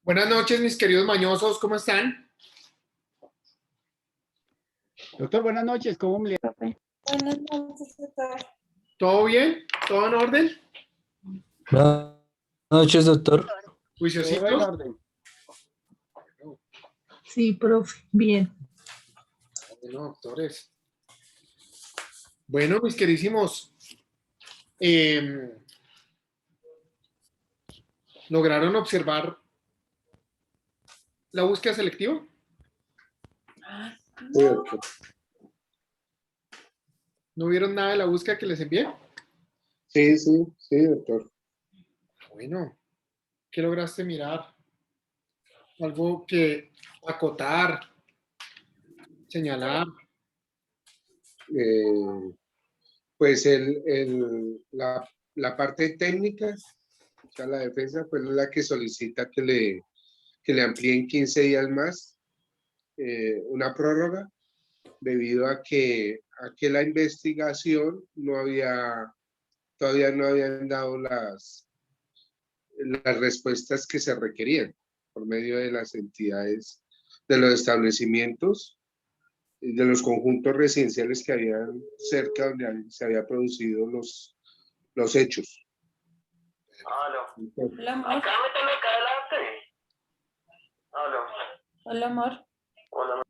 Buenas noches, mis queridos mañosos, ¿cómo están? Doctor, buenas noches, ¿cómo le va? Buenas noches, doctor. ¿Todo bien? ¿Todo en orden? Buenas noches, doctor. Todo en ¿Juiciositos? orden. Sí, profe, bien. Bueno, doctores. Bueno, mis queridísimos, ¿lograron observar la búsqueda selectiva? Sí, doctor. ¿No vieron nada de la búsqueda que les envié? Sí, doctor. Bueno, ¿qué lograste mirar? Algo que acotar, señalar. Pues la parte técnica, o sea, la defensa, pues es la que solicita que le amplíen 15 días más una prórroga, debido a que la investigación todavía no habían dado las respuestas que se requerían por medio de las entidades, de los establecimientos, de los conjuntos residenciales que habían cerca donde se había producido los hechos. Aló. Hola, amor. Acá méteme acá adelante. Aló. Hola, amor. Hola.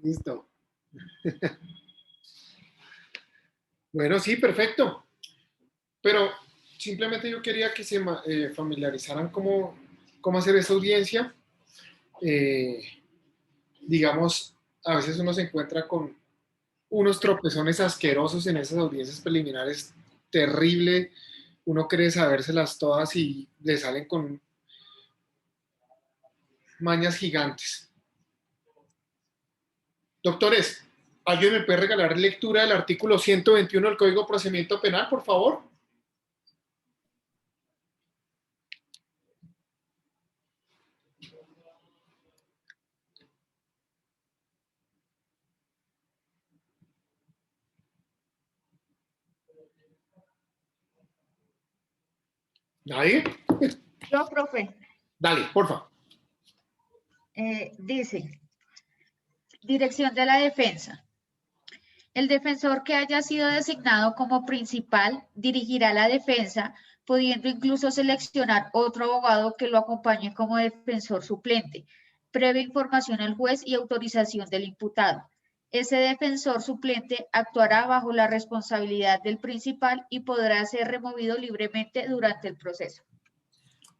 Listo. Bueno, sí, perfecto. Pero simplemente yo quería que se familiarizaran cómo hacer esa audiencia. Digamos, a veces uno se encuentra con unos tropezones asquerosos en esas audiencias preliminares, terrible. Uno cree sabérselas todas y le salen con mañas gigantes. Doctores, ¿alguien me puede regalar lectura del artículo 121 del Código de Procedimiento Penal, por favor? ¿Nadie? Yo, profe, Dale, por favor. dice, dirección de la defensa. El defensor que haya sido designado como principal dirigirá la defensa, pudiendo incluso seleccionar otro abogado que lo acompañe como defensor suplente, previa información al juez y autorización del imputado. Ese defensor suplente actuará bajo la responsabilidad del principal y podrá ser removido libremente durante el proceso.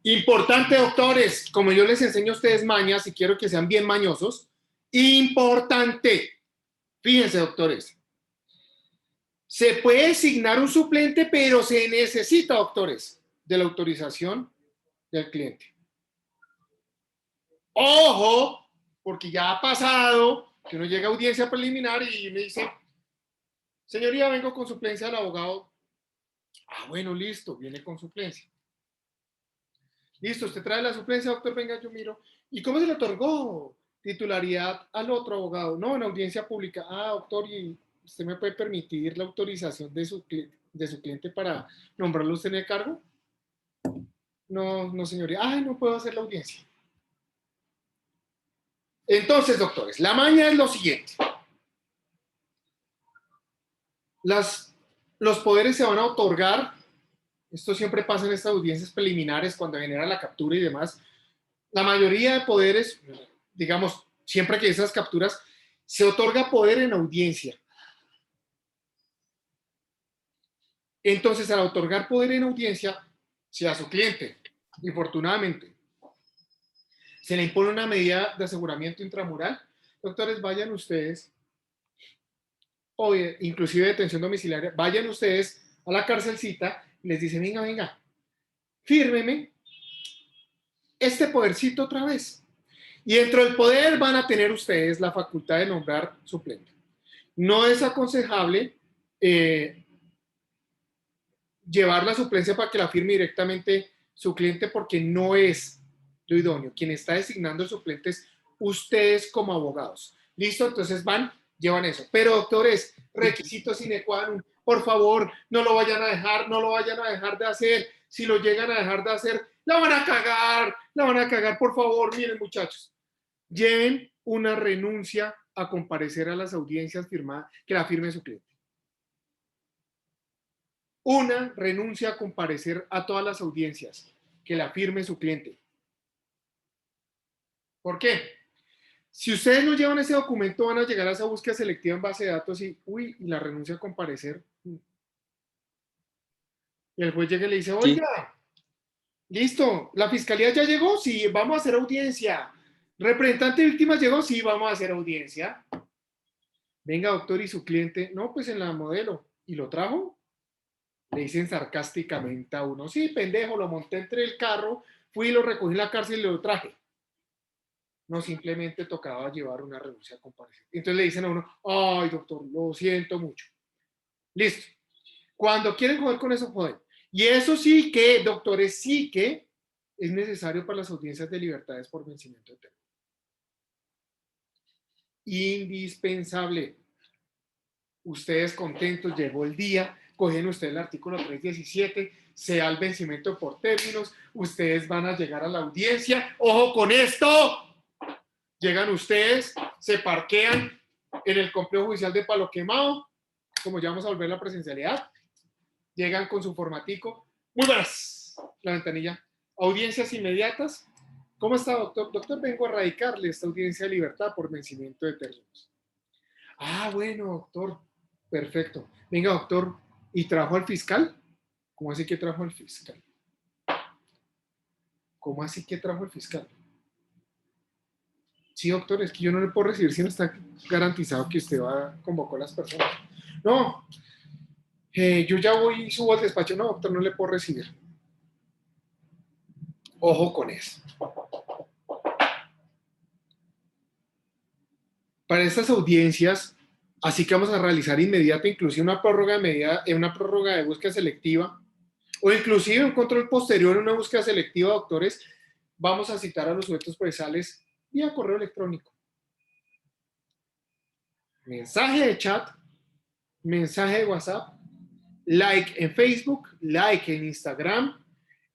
Importante, doctores, como yo les enseño a ustedes mañas y quiero que sean bien mañosos, importante. Fíjense, doctores. Se puede designar un suplente, pero se necesita, doctores, de la autorización del cliente. Ojo, porque ya ha pasado que uno llega a audiencia preliminar y me dice, señoría, vengo con suplencia del abogado. Ah, bueno, listo, viene con suplencia. Listo, usted trae la suplencia, doctor, venga, yo miro. ¿Y cómo se le otorgó titularidad al otro abogado? No, en audiencia pública. Ah, doctor, ¿y usted me puede permitir la autorización de su cliente para nombrarlo usted en el cargo? No, no, señoría. Ay, no puedo hacer la audiencia. Entonces, doctores, la maña es lo siguiente. Los poderes se van a otorgar. Esto siempre pasa en estas audiencias preliminares cuando genera la captura y demás. La mayoría de poderes, digamos, siempre que hay esas capturas, se otorga poder en audiencia. Entonces, al otorgar poder en audiencia, si a su cliente, infortunadamente, se le impone una medida de aseguramiento intramural, doctores, vayan ustedes, o inclusive detención domiciliaria, vayan ustedes a la cárcelcita y les dicen, venga, venga, fírmeme este podercito otra vez. Y dentro del poder van a tener ustedes la facultad de nombrar suplente. No es aconsejable llevar la suplencia para que la firme directamente su cliente porque no es lo idóneo. Quien está designando el suplente es ustedes como abogados. ¿Listo? Entonces van, llevan eso. Pero, doctores, requisitos sine qua non. Por favor, no lo vayan a dejar, no lo vayan a dejar de hacer. Si lo llegan a dejar de hacer, la van a cagar, por favor. Miren, muchachos, lleven una renuncia a comparecer a las audiencias firmadas, que la firme su cliente. Una renuncia a comparecer a todas las audiencias, que la firme su cliente. ¿Por qué? Si ustedes no llevan ese documento, van a llegar a esa búsqueda selectiva en base de datos y, uy, y la renuncia a comparecer. Y el juez llega y le dice, oiga, listo, ¿la fiscalía ya llegó? Sí, vamos a hacer audiencia. ¿Representante de víctimas llegó? Sí, vamos a hacer audiencia. Venga, doctor, ¿y su cliente? No, pues en la modelo. ¿Y lo trajo? Le dicen sarcásticamente a uno, sí, pendejo, lo monté entre el carro, fui y lo recogí en la cárcel y lo traje. No, simplemente tocaba llevar una renuncia a comparecer. Entonces le dicen a uno, ay, doctor, lo siento mucho. Listo. Cuando quieren joder con eso, joden. Y eso sí que, doctores, sí que es necesario para las audiencias de libertades por vencimiento de término. Indispensable. Ustedes contentos, llegó el día, cogen ustedes el artículo 317, se da el vencimiento por términos, ustedes van a llegar a la audiencia. ¡Ojo con esto! Llegan ustedes, se parquean en el complejo judicial de Palo Quemado, como ya vamos a volver a la presencialidad, llegan con su formatico. Muy buenas, la ventanilla. Audiencias inmediatas. ¿Cómo está, doctor? Doctor, vengo a radicarle esta audiencia de libertad por vencimiento de términos. Ah, bueno, doctor. Perfecto. Venga, doctor, ¿y trajo al fiscal? ¿Cómo así que trajo al fiscal? ¿Cómo así que trajo al fiscal? Sí, doctor, es que yo no le puedo recibir si no está garantizado que usted va a convocar a las personas. No, yo ya voy y subo al despacho. No, doctor, no le puedo recibir. Ojo con eso. para estas audiencias, así que vamos a realizar inmediata, inclusive una prórroga de búsqueda selectiva, o inclusive un control posterior en una búsqueda selectiva, doctores, vamos a citar a los sujetos procesales vía correo electrónico. Mensaje de chat, mensaje de WhatsApp, like en Facebook, like en Instagram,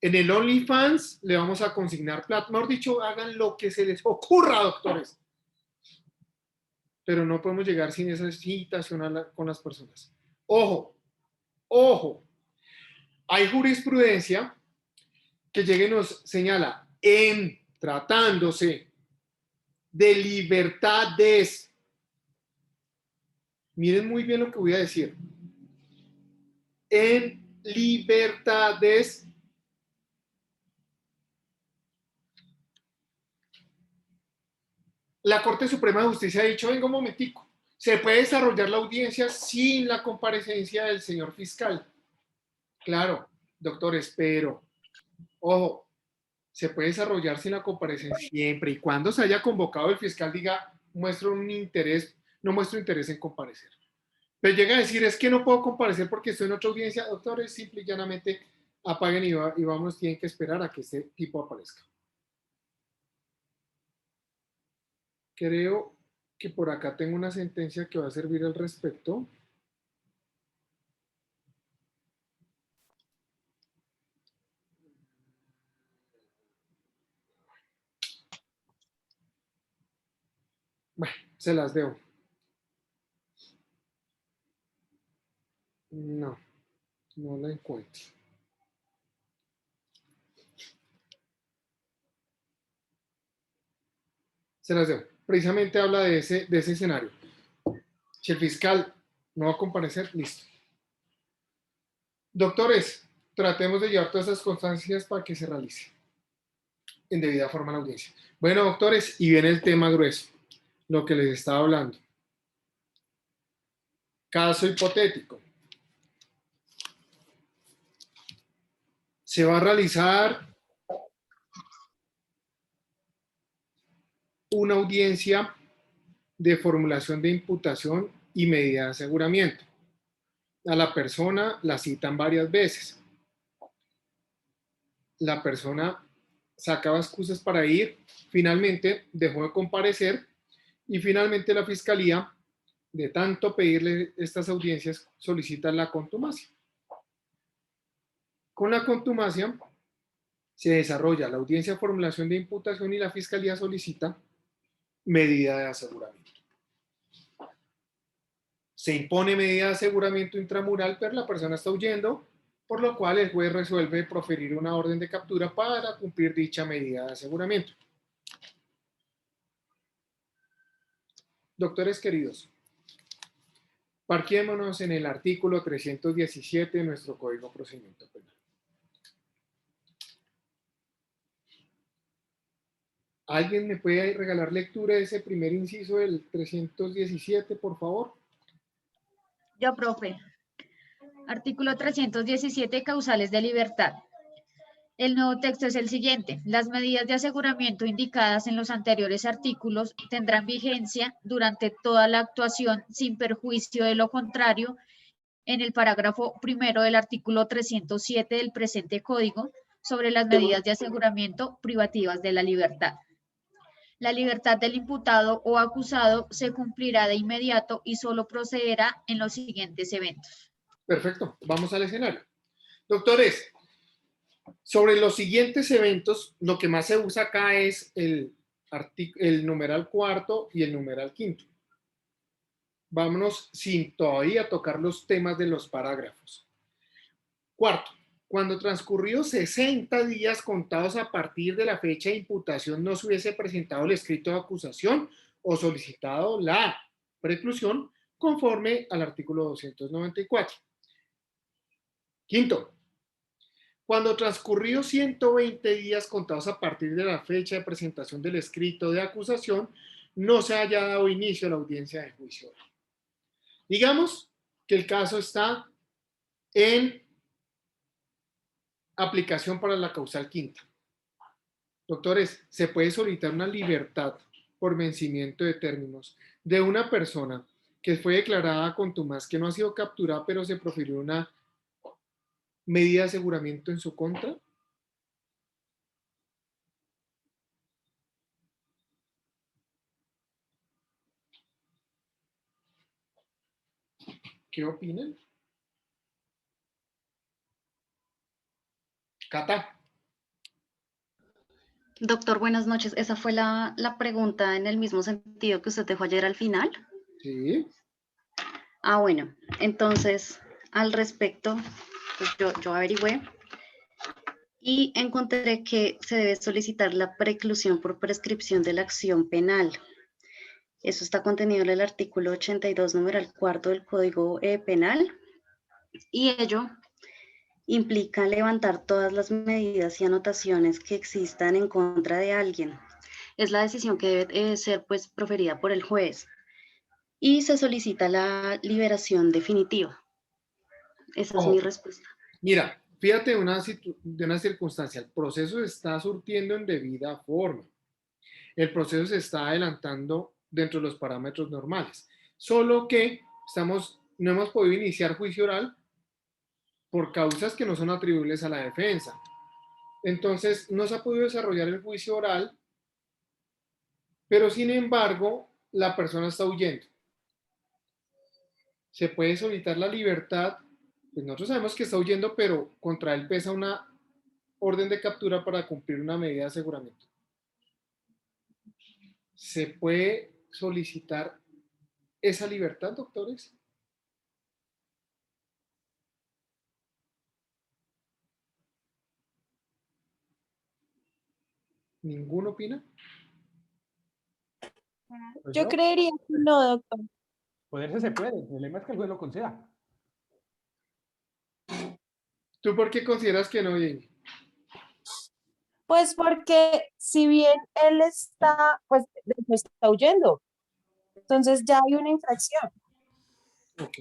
en el OnlyFans le vamos a consignar plata. Mejor dicho, hagan lo que se les ocurra, doctores. Pero no podemos llegar sin esa citación con las personas. Ojo, ojo. Hay jurisprudencia que llega y nos señala en tratándose de libertades. Miren muy bien lo que voy a decir. En libertades la Corte Suprema de Justicia ha dicho, venga un momentico, se puede desarrollar la audiencia sin la comparecencia del señor fiscal. Claro, doctores, pero, ojo, se puede desarrollar sin la comparecencia siempre y cuando se haya convocado el fiscal, diga, muestro un interés, no muestro interés en comparecer. Pero llega a decir, es que no puedo comparecer porque estoy en otra audiencia, doctores, simple y llanamente apaguen y vamos, tienen que esperar a que este tipo aparezca. Creo que por acá tengo una sentencia que va a servir al respecto. Bueno, se las debo. No, no la encuentro. Se las debo. Precisamente habla de ese escenario. Si el fiscal no va a comparecer, listo. Doctores, tratemos de llevar todas esas constancias para que se realice en debida forma la audiencia. Bueno, doctores, y viene el tema grueso, lo que les estaba hablando. Caso hipotético. Se va a realizar una audiencia de formulación de imputación y medida de aseguramiento. A la persona la citan varias veces. La persona sacaba excusas para ir, finalmente dejó de comparecer y finalmente la fiscalía, de tanto pedirle estas audiencias, solicita la contumacia. Con la contumacia se desarrolla la audiencia de formulación de imputación y la fiscalía solicita medida de aseguramiento. Se impone medida de aseguramiento intramural, pero la persona está huyendo, por lo cual el juez resuelve proferir una orden de captura para cumplir dicha medida de aseguramiento. Doctores queridos, parquémonos en el artículo 317 de nuestro Código de Procedimiento Penal. ¿Alguien me puede regalar lectura de ese primer inciso del 317, por favor? Yo, profe. Artículo 317, causales de libertad. El nuevo texto es el siguiente. Las medidas de aseguramiento indicadas en los anteriores artículos tendrán vigencia durante toda la actuación sin perjuicio de lo contrario en el parágrafo primero del artículo 307 del presente código sobre las medidas de aseguramiento privativas de la libertad. La libertad del imputado o acusado se cumplirá de inmediato y solo procederá en los siguientes eventos. Perfecto, vamos al escenario. Doctores, sobre los siguientes eventos, lo que más se usa acá es el numeral cuarto y el numeral quinto. Vámonos sin todavía tocar los temas de los parágrafos. Cuarto, cuando transcurridos 60 días contados a partir de la fecha de imputación no se hubiese presentado el escrito de acusación o solicitado la preclusión conforme al artículo 294. Quinto, cuando transcurridos 120 días contados a partir de la fecha de presentación del escrito de acusación no se haya dado inicio a la audiencia de juicio. Digamos que el caso está en aplicación para la causal quinta. Doctores, se puede solicitar una libertad por vencimiento de términos de una persona que fue declarada contumaz, que no ha sido capturada, pero se profirió una medida de aseguramiento en su contra? ¿Qué opinan? Cata. Doctor, buenas noches. Esa fue la pregunta en el mismo sentido que usted dejó ayer al final. Sí. Ah, bueno. Entonces, al respecto, pues yo averigüé y encontré que se debe solicitar la preclusión por prescripción de la acción penal. Eso está contenido en el artículo 82, numeral 4 del Código Penal, y ello implica levantar todas las medidas y anotaciones que existan en contra de alguien. Es la decisión que debe ser pues proferida por el juez y se solicita la liberación definitiva. Esa es mi respuesta. Mira, fíjate de una circunstancia, el proceso se está surtiendo en debida forma. El proceso se está adelantando dentro de los parámetros normales. Solo que no hemos podido iniciar juicio oral por causas que no son atribuibles a la defensa. Entonces, no se ha podido desarrollar el juicio oral, pero sin embargo, la persona está huyendo. Se puede solicitar la libertad, pues nosotros sabemos que está huyendo, pero contra él pesa una orden de captura para cumplir una medida de aseguramiento. ¿Se puede solicitar esa libertad, doctores? ¿Ninguno opina? Pues Yo creería que no, doctor. poderse se puede, el problema es que el juez lo conceda. ¿Tú por qué consideras que no, Jamie? Pues porque si bien él está, pues está huyendo, entonces ya hay una infracción. Ok.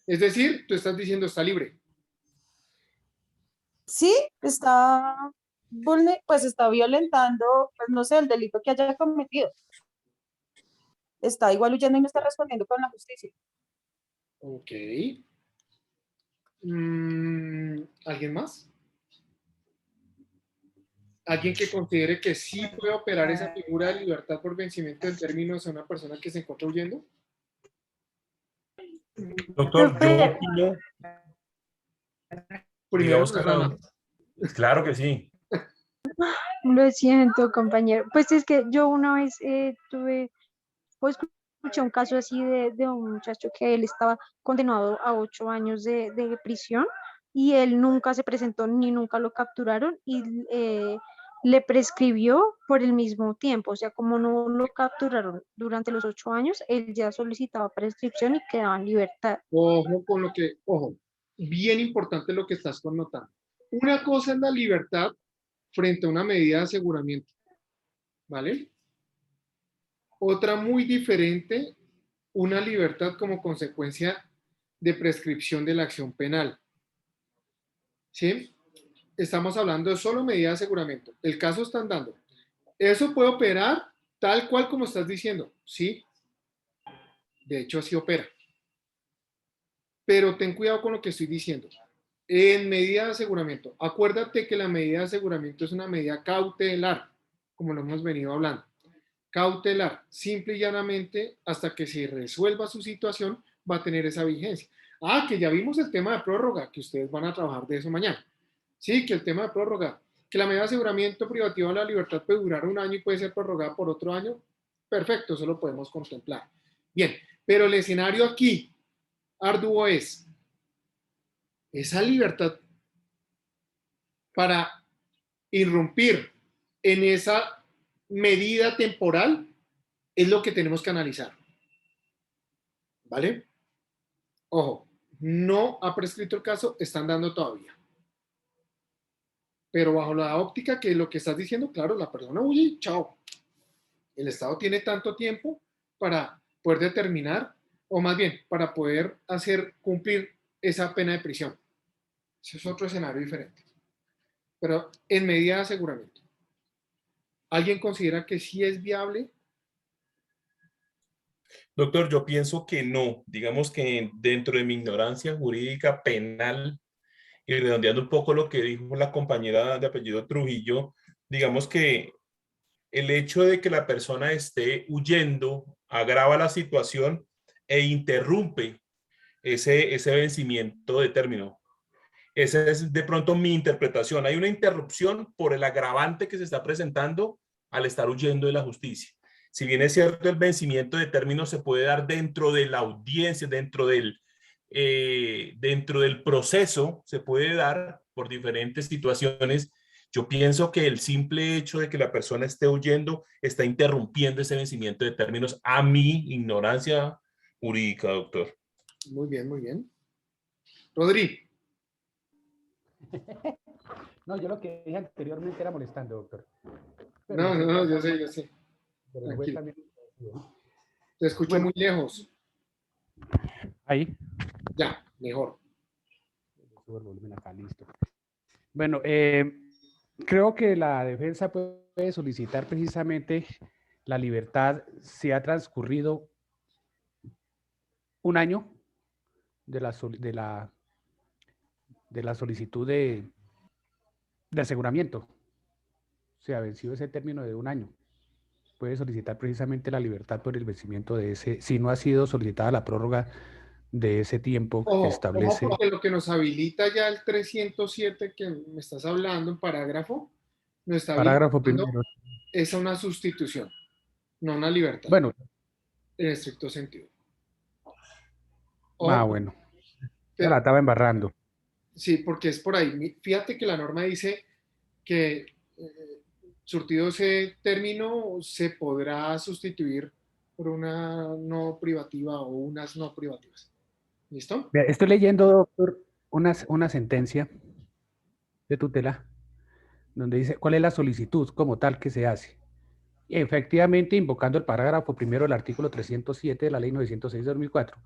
Es decir, tú estás diciendo está libre. Sí, está, pues está violentando, pues no sé, el delito que haya cometido. Está igual huyendo y no está respondiendo con la justicia. Ok. ¿Alguien más? ¿Alguien que considere que sí puede operar esa figura de libertad por vencimiento de términos a una persona que se encuentra huyendo? Doctor, yo Profe, opino, Primero, digamos que Susana. claro que sí. lo siento, compañero. Pues es que yo una vez tuve, o escuché un caso así de un muchacho que él estaba condenado a 8 años de prisión y él nunca se presentó ni nunca lo capturaron y le prescribió por el mismo tiempo. O sea, como no lo capturaron durante los 8 años, él ya solicitaba prescripción y quedaba en libertad. Ojo con lo que, ojo, bien importante lo que estás connotando. Una cosa es la libertad frente a una medida de aseguramiento, ¿vale? Otra muy diferente, una libertad como consecuencia de prescripción de la acción penal. ¿Sí? Estamos hablando de solo medida de aseguramiento. El caso están dando. Eso puede operar tal cual como estás diciendo, ¿sí? De hecho, así opera. Pero ten cuidado con lo que estoy diciendo. En medida de aseguramiento, acuérdate que la medida de aseguramiento es una medida cautelar, como lo hemos venido hablando. Cautelar, simple y llanamente, hasta que se resuelva su situación, va a tener esa vigencia. Ah, que ya vimos el tema de prórroga, que ustedes van a trabajar de eso mañana. Sí, que el tema de prórroga, que la medida de aseguramiento privativa de la libertad puede durar 1 año y puede ser prorrogada por otro año. Perfecto, eso lo podemos contemplar. Bien, pero el escenario aquí, arduo es esa libertad para irrumpir en esa medida temporal es lo que tenemos que analizar. ¿Vale? Ojo, no ha prescrito el caso, están dando todavía. Pero bajo la óptica que lo que estás diciendo, claro, la persona huye, chao. El Estado tiene tanto tiempo para poder determinar, o más bien, para poder hacer cumplir esa pena de prisión. Ese es otro escenario diferente. Pero en medida de aseguramiento. ¿Alguien considera que sí es viable? Doctor, yo pienso que no. Digamos que dentro de mi ignorancia jurídica penal y redondeando un poco lo que dijo la compañera de apellido Trujillo, digamos que el hecho de que la persona esté huyendo agrava la situación e interrumpe ese vencimiento de término. Esa es de pronto mi interpretación. Hay una interrupción por el agravante que se está presentando al estar huyendo de la justicia. Si bien es cierto, el vencimiento de término se puede dar dentro de la audiencia, dentro del proceso, se puede dar por diferentes situaciones. Yo pienso que el simple hecho de que la persona esté huyendo está interrumpiendo ese vencimiento de términos a mi ignorancia jurídica, doctor. Muy bien, muy bien. Rodri. No, yo lo que dije anteriormente era molestando, doctor. No, yo sé. Pero el juez Tranquilo. también. Te escucho muy lejos. Ahí. Ya, mejor. Subo el volumen acá, listo. Bueno, creo que la defensa puede solicitar precisamente la libertad si ha transcurrido un año de la solicitud de aseguramiento. Se ha vencido ese término de un año. Puede solicitar precisamente la libertad por el vencimiento de ese, si no ha sido solicitada la prórroga de ese tiempo que establece. Ojo, porque lo que nos habilita ya el 307 que me estás hablando en parágrafo, nos está Parágrafo habilitando primero. es una sustitución, no una libertad. Bueno. En estricto sentido. Bueno. Ya la estaba embarrando. Sí, porque es por ahí. Fíjate que la norma dice que surtido ese término se podrá sustituir por una no privativa o unas no privativas. ¿Listo? Estoy leyendo, doctor, una sentencia de tutela donde dice cuál es la solicitud como tal que se hace. Efectivamente, invocando el parágrafo primero del artículo 307 de la ley 906 de 2004,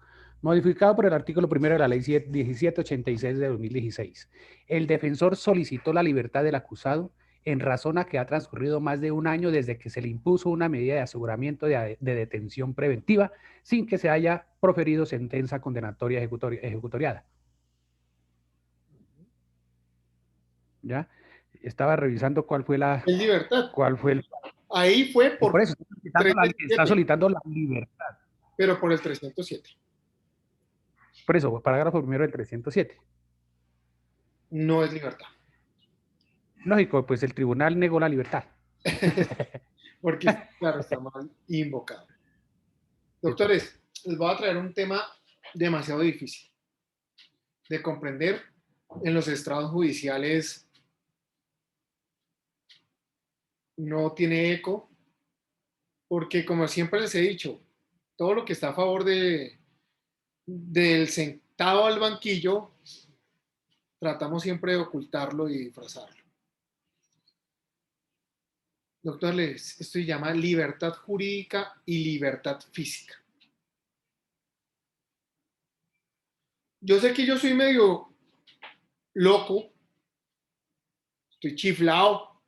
modificado por el artículo primero de la ley 1786 de 2016. El defensor solicitó la libertad del acusado en razón a que ha transcurrido más de un año desde que se le impuso una medida de aseguramiento de detención preventiva sin que se haya proferido sentencia condenatoria ejecutoriada. ¿Ya? Estaba revisando cuál fue la... En libertad. ¿Cuál fue el...? Ahí fue por eso está solicitando la libertad. Pero por el 307. Por eso, parágrafo primero del 307. No es libertad. Lógico, pues el tribunal negó la libertad. Porque, claro, está mal invocado. Doctores, les voy a traer un tema demasiado difícil de comprender. En los estrados judiciales no tiene eco, porque como siempre les he dicho, todo lo que está a favor del sentado al banquillo, tratamos siempre de ocultarlo y disfrazarlo. Doctor, esto se llama libertad jurídica y libertad física. Yo sé que yo soy medio loco, estoy chiflado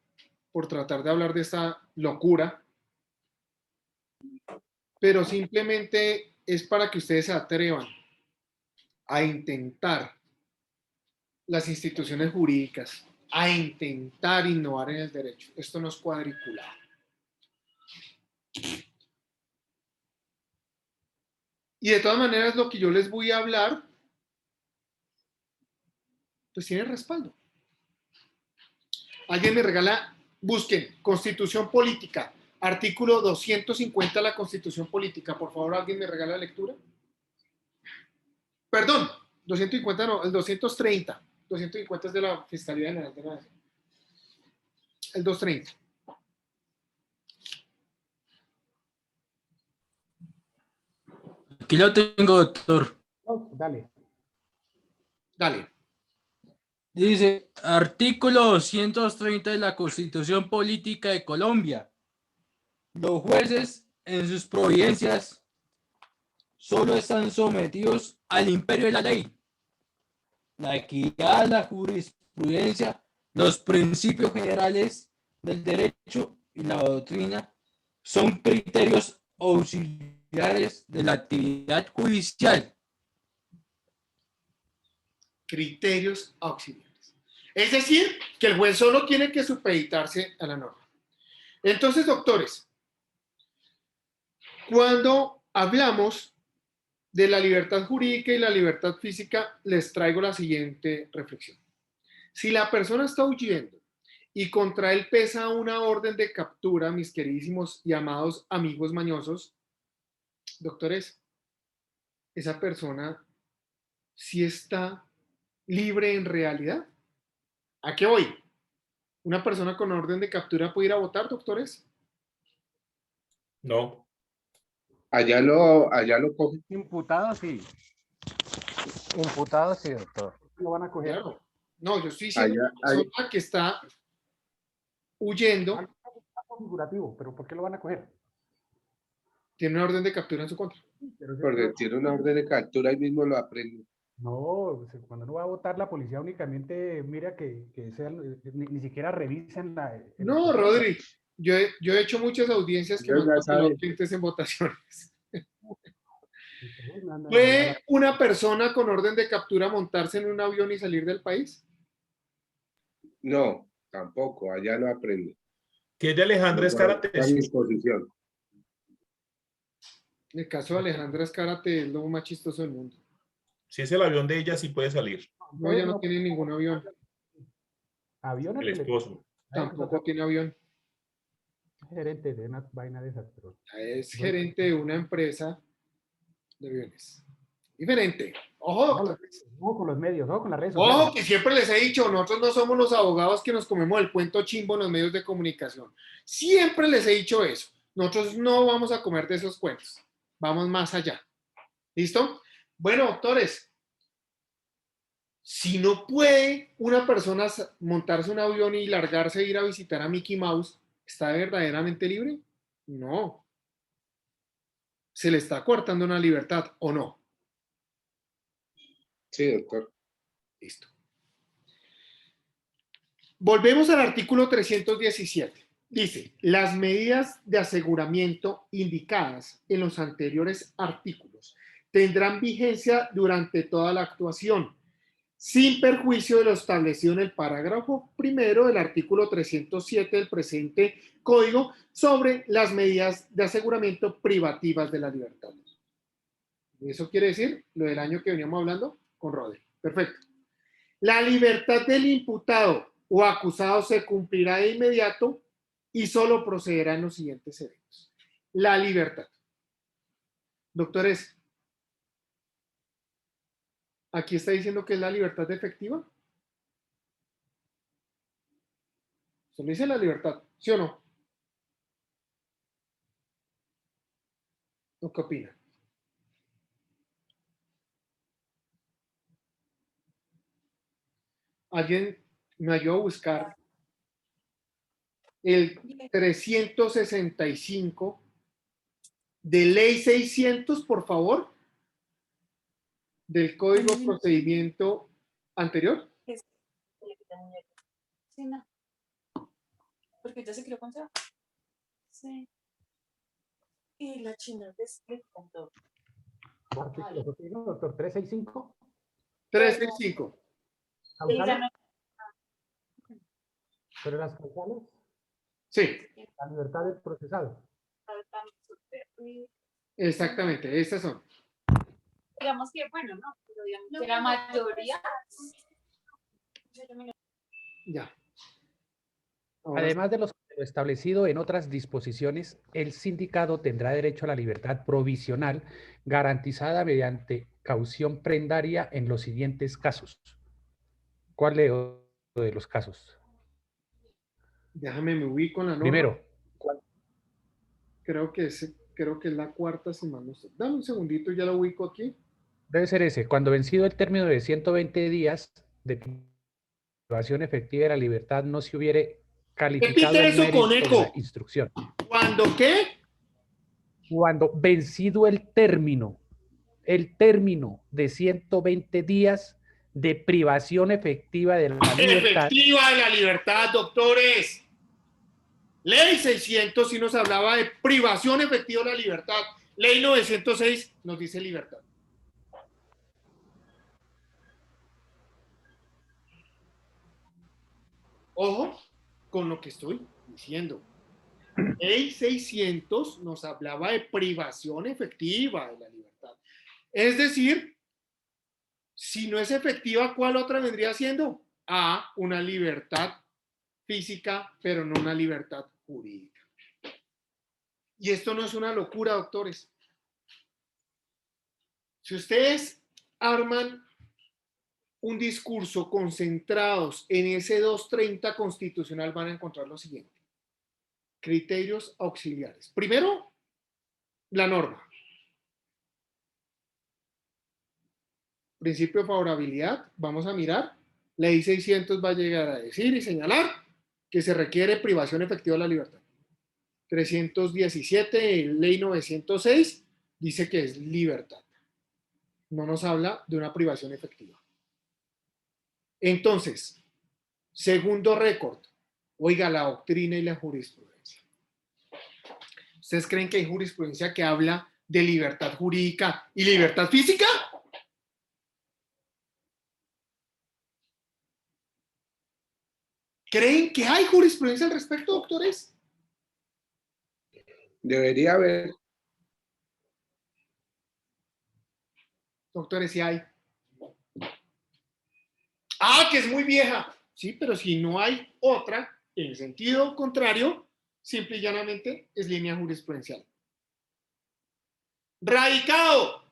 por tratar de hablar de esta locura, pero simplemente es para que ustedes se atrevan a intentar las instituciones jurídicas, a intentar innovar en el derecho. Esto no es cuadriculado. Y de todas maneras, lo que yo les voy a hablar, pues tiene respaldo. Alguien me regala, busquen Constitución Política, artículo 250 de la Constitución Política. Por favor, ¿alguien me regala lectura? Perdón, 250 no, el 230. 250 es de la Fiscalía General de la Nación. El 230. Aquí lo tengo, doctor. Dale. Dale. Dice, artículo 230 de la Constitución Política de Colombia. Los jueces en sus providencias solo están sometidos al imperio de la ley, la equidad, la jurisprudencia, los principios generales del derecho y la doctrina son criterios auxiliares auxiliares de la actividad judicial. Criterios auxiliares. Es decir, que el juez solo tiene que supeditarse a la norma. Entonces, doctores, cuando hablamos de la libertad jurídica y la libertad física, les traigo la siguiente reflexión. Si la persona está huyendo y contra él pesa una orden de captura, mis queridísimos y amados amigos mañosos, doctores, esa persona sí está libre en realidad. ¿A qué voy? ¿Una persona con orden de captura puede ir a votar, doctores? No. Allá lo coge. Imputado, sí. Imputado, sí, doctor. Lo van a coger. Claro. No, yo estoy diciendo una persona que está huyendo. Figurativo, pero ¿por qué lo van a coger? Tiene una orden de captura en su contra. Porque tiene una orden de captura y mismo lo aprende. No, cuando uno va a votar, la policía únicamente mira que sean, ni siquiera revisan la... No, Rodri, yo he hecho muchas audiencias que me han pasado clientes en votaciones. ¿Puede una persona con orden de captura montarse en un avión y salir del país? No, tampoco, allá lo aprende. ¿Qué es de Alejandra Escárate? Está a disposición. En el caso de Alejandra Escárate es lo más chistoso del mundo. Si es el avión de ella, sí puede salir. No, ella no tiene ningún avión. ¿Avión? El esposo. Tampoco tiene avión. Gerente de una vaina de esas. Pero... Es gerente de una empresa de aviones. Diferente. Ojo, doctores. Ojo con los medios, ojo con las redes sociales. Ojo, que siempre les he dicho, nosotros no somos los abogados que nos comemos el cuento chimbo en los medios de comunicación. Siempre les he dicho eso. Nosotros no vamos a comer de esos cuentos. Vamos más allá. ¿Listo? Bueno, doctores, si no puede una persona montarse un avión y largarse e ir a visitar a Mickey Mouse, ¿está verdaderamente libre? No. ¿Se le está coartando una libertad o no? Sí, doctor. Listo. Volvemos al artículo 317. Dice, las medidas de aseguramiento indicadas en los anteriores artículos tendrán vigencia durante toda la actuación, sin perjuicio de lo establecido en el parágrafo primero del artículo 307 del presente Código sobre las medidas de aseguramiento privativas de la libertad. ¿Eso quiere decir lo del año que veníamos hablando con Rodri? Perfecto. La libertad del imputado o acusado se cumplirá de inmediato y solo procederá en los siguientes eventos. La libertad. Doctores, ¿aquí está diciendo que es la libertad efectiva? ¿Se le dice la libertad? ¿Sí o no? ¿O qué opina? ¿Alguien me ayudó a buscar el 365 de ley 600, por favor, del Código de Procedimiento anterior? Sí, no. Porque ya se creó con Seba. Sí. Y la china con todo. Doctor, 365. 365. ¿Pero las causales? Sí. La libertad del procesado. Exactamente, estas son. Digamos que, bueno, no, pero digamos que la mayoría. Ya. Además de lo establecido en otras disposiciones, el sindicado tendrá derecho a la libertad provisional garantizada mediante caución prendaria en los siguientes casos. ¿Cuál leo de los casos? Déjame, me ubico en la norma. Primero. Creo que es la cuarta semana. Dame un segundito, ya lo ubico aquí. Debe ser ese. Cuando vencido el término de 120 días de privación efectiva de la libertad no se hubiere calificado el mérito de la instrucción. ¿Cuándo qué? Cuando vencido el término de 120 días de privación efectiva de la libertad. Efectiva de la libertad, doctores. Ley 600 sí nos hablaba de privación efectiva de la libertad. Ley 906 nos dice libertad. Ojo con lo que estoy diciendo. Ley 600 nos hablaba de privación efectiva de la libertad. Es decir, si no es efectiva, ¿cuál otra vendría siendo? Una libertad física, pero no una libertad jurídica. Y esto no es una locura, doctores. Si ustedes arman un discurso concentrados en ese 230 constitucional, van a encontrar lo siguiente. Criterios auxiliares. Primero, la norma. Principio de favorabilidad, vamos a mirar. Ley 600 va a llegar a decir y señalar que se requiere privación efectiva de la libertad. 317, ley 906, dice que es libertad. No nos habla de una privación efectiva. Entonces, segundo récord, oiga, la doctrina y la jurisprudencia. ¿Ustedes creen que hay jurisprudencia que habla de libertad jurídica y libertad física? ¿Creen que hay jurisprudencia al respecto, doctores? Debería haber. Doctores, sí hay. Que es muy vieja. Sí, pero si no hay otra, en el sentido contrario, simple y llanamente es línea jurisprudencial. Radicado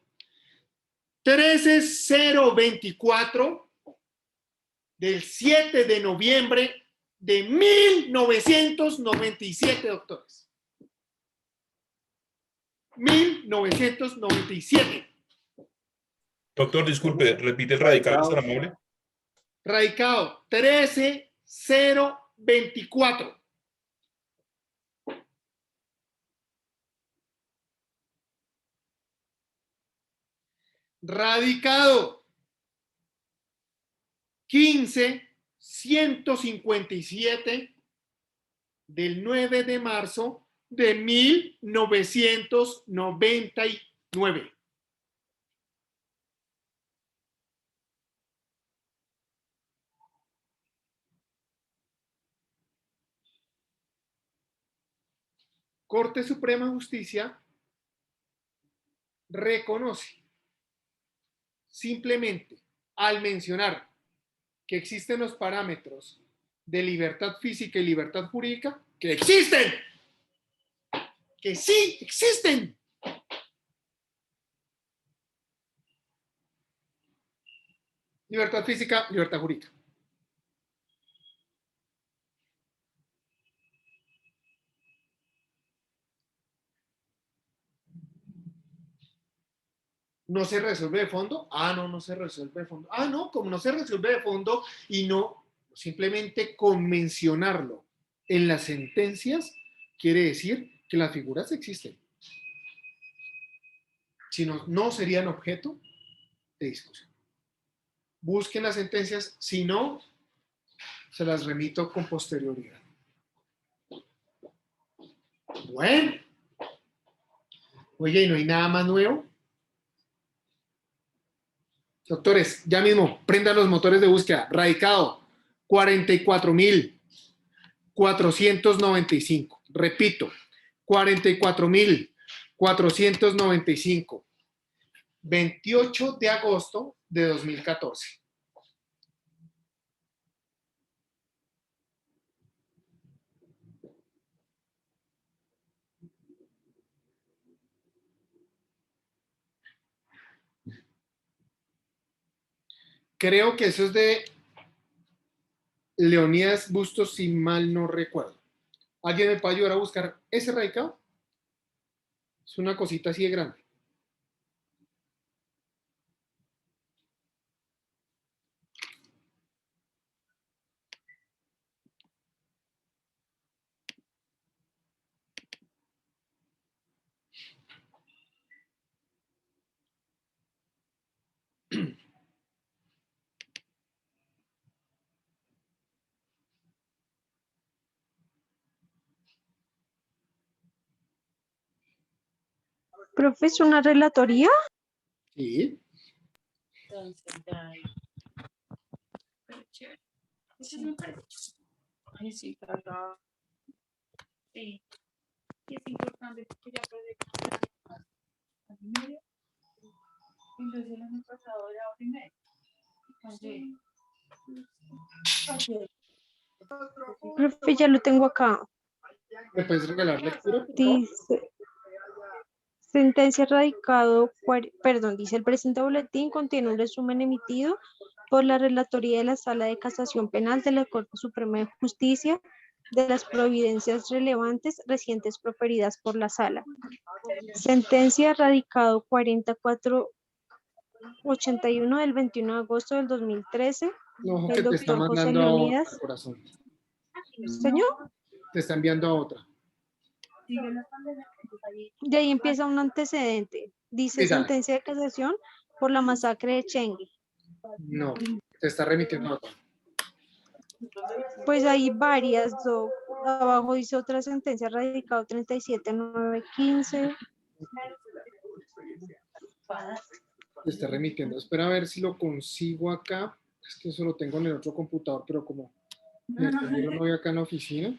13024 del 7 de noviembre de 1997, doctores. 1997. Doctor, disculpe, repite el radicado, ¿es tan amable? Radicado 13024. Radicado 15157 del 9 de marzo de 1999. Corte Suprema de Justicia reconoce simplemente al mencionar que existen los parámetros de libertad física y libertad jurídica, que existen, que sí existen. Libertad física, libertad jurídica. ¿No se resuelve de fondo? No se resuelve de fondo. No, como no se resuelve de fondo y no, simplemente con mencionarlo en las sentencias, quiere decir que las figuras existen. Si no, no serían objeto de discusión. Busquen las sentencias, si no, se las remito con posterioridad. Bueno. Oye, ¿y no hay nada más nuevo? Doctores, ya mismo, prendan los motores de búsqueda. Radicado, 44.495. Repito, 44.495. 28 de agosto de 2014. Creo que eso es de Leonidas Bustos, si mal no recuerdo. ¿Alguien me puede ayudar a buscar ese radicado? Es una cosita así de grande. Profe, ¿es una relatoría? Sí. Entonces, ya ahí. Pero chévere. Eso sí me parece. Ay, sí, claro. Sí. Y es importante porque ya perdí casi medio. Entonces el año pasado era primero. Entonces, Profe, ya lo tengo acá. ¿Me puedes regalar lectura, por favor? Dice, sentencia radicado, perdón, dice el presente boletín contiene un resumen emitido por la Relatoría de la Sala de Casación Penal de la Corte Suprema de Justicia de las providencias relevantes recientes proferidas por la Sala. Sentencia radicado 4481 del 21 de agosto del 2013. No, que El te está doctor José mandando a otra, Leonidas. corazón. Señor, Te está enviando a otra. de ahí empieza un antecedente. Dice Sí, dale. sentencia de casación por la masacre de Chengue. No, te está remitiendo a otra. Pues hay varias, abajo dice otra sentencia radicado 37915. Te está remitiendo. Espera a ver si lo consigo acá. Es que eso lo tengo en el otro computador, pero como me estuvieron hoy acá en la oficina.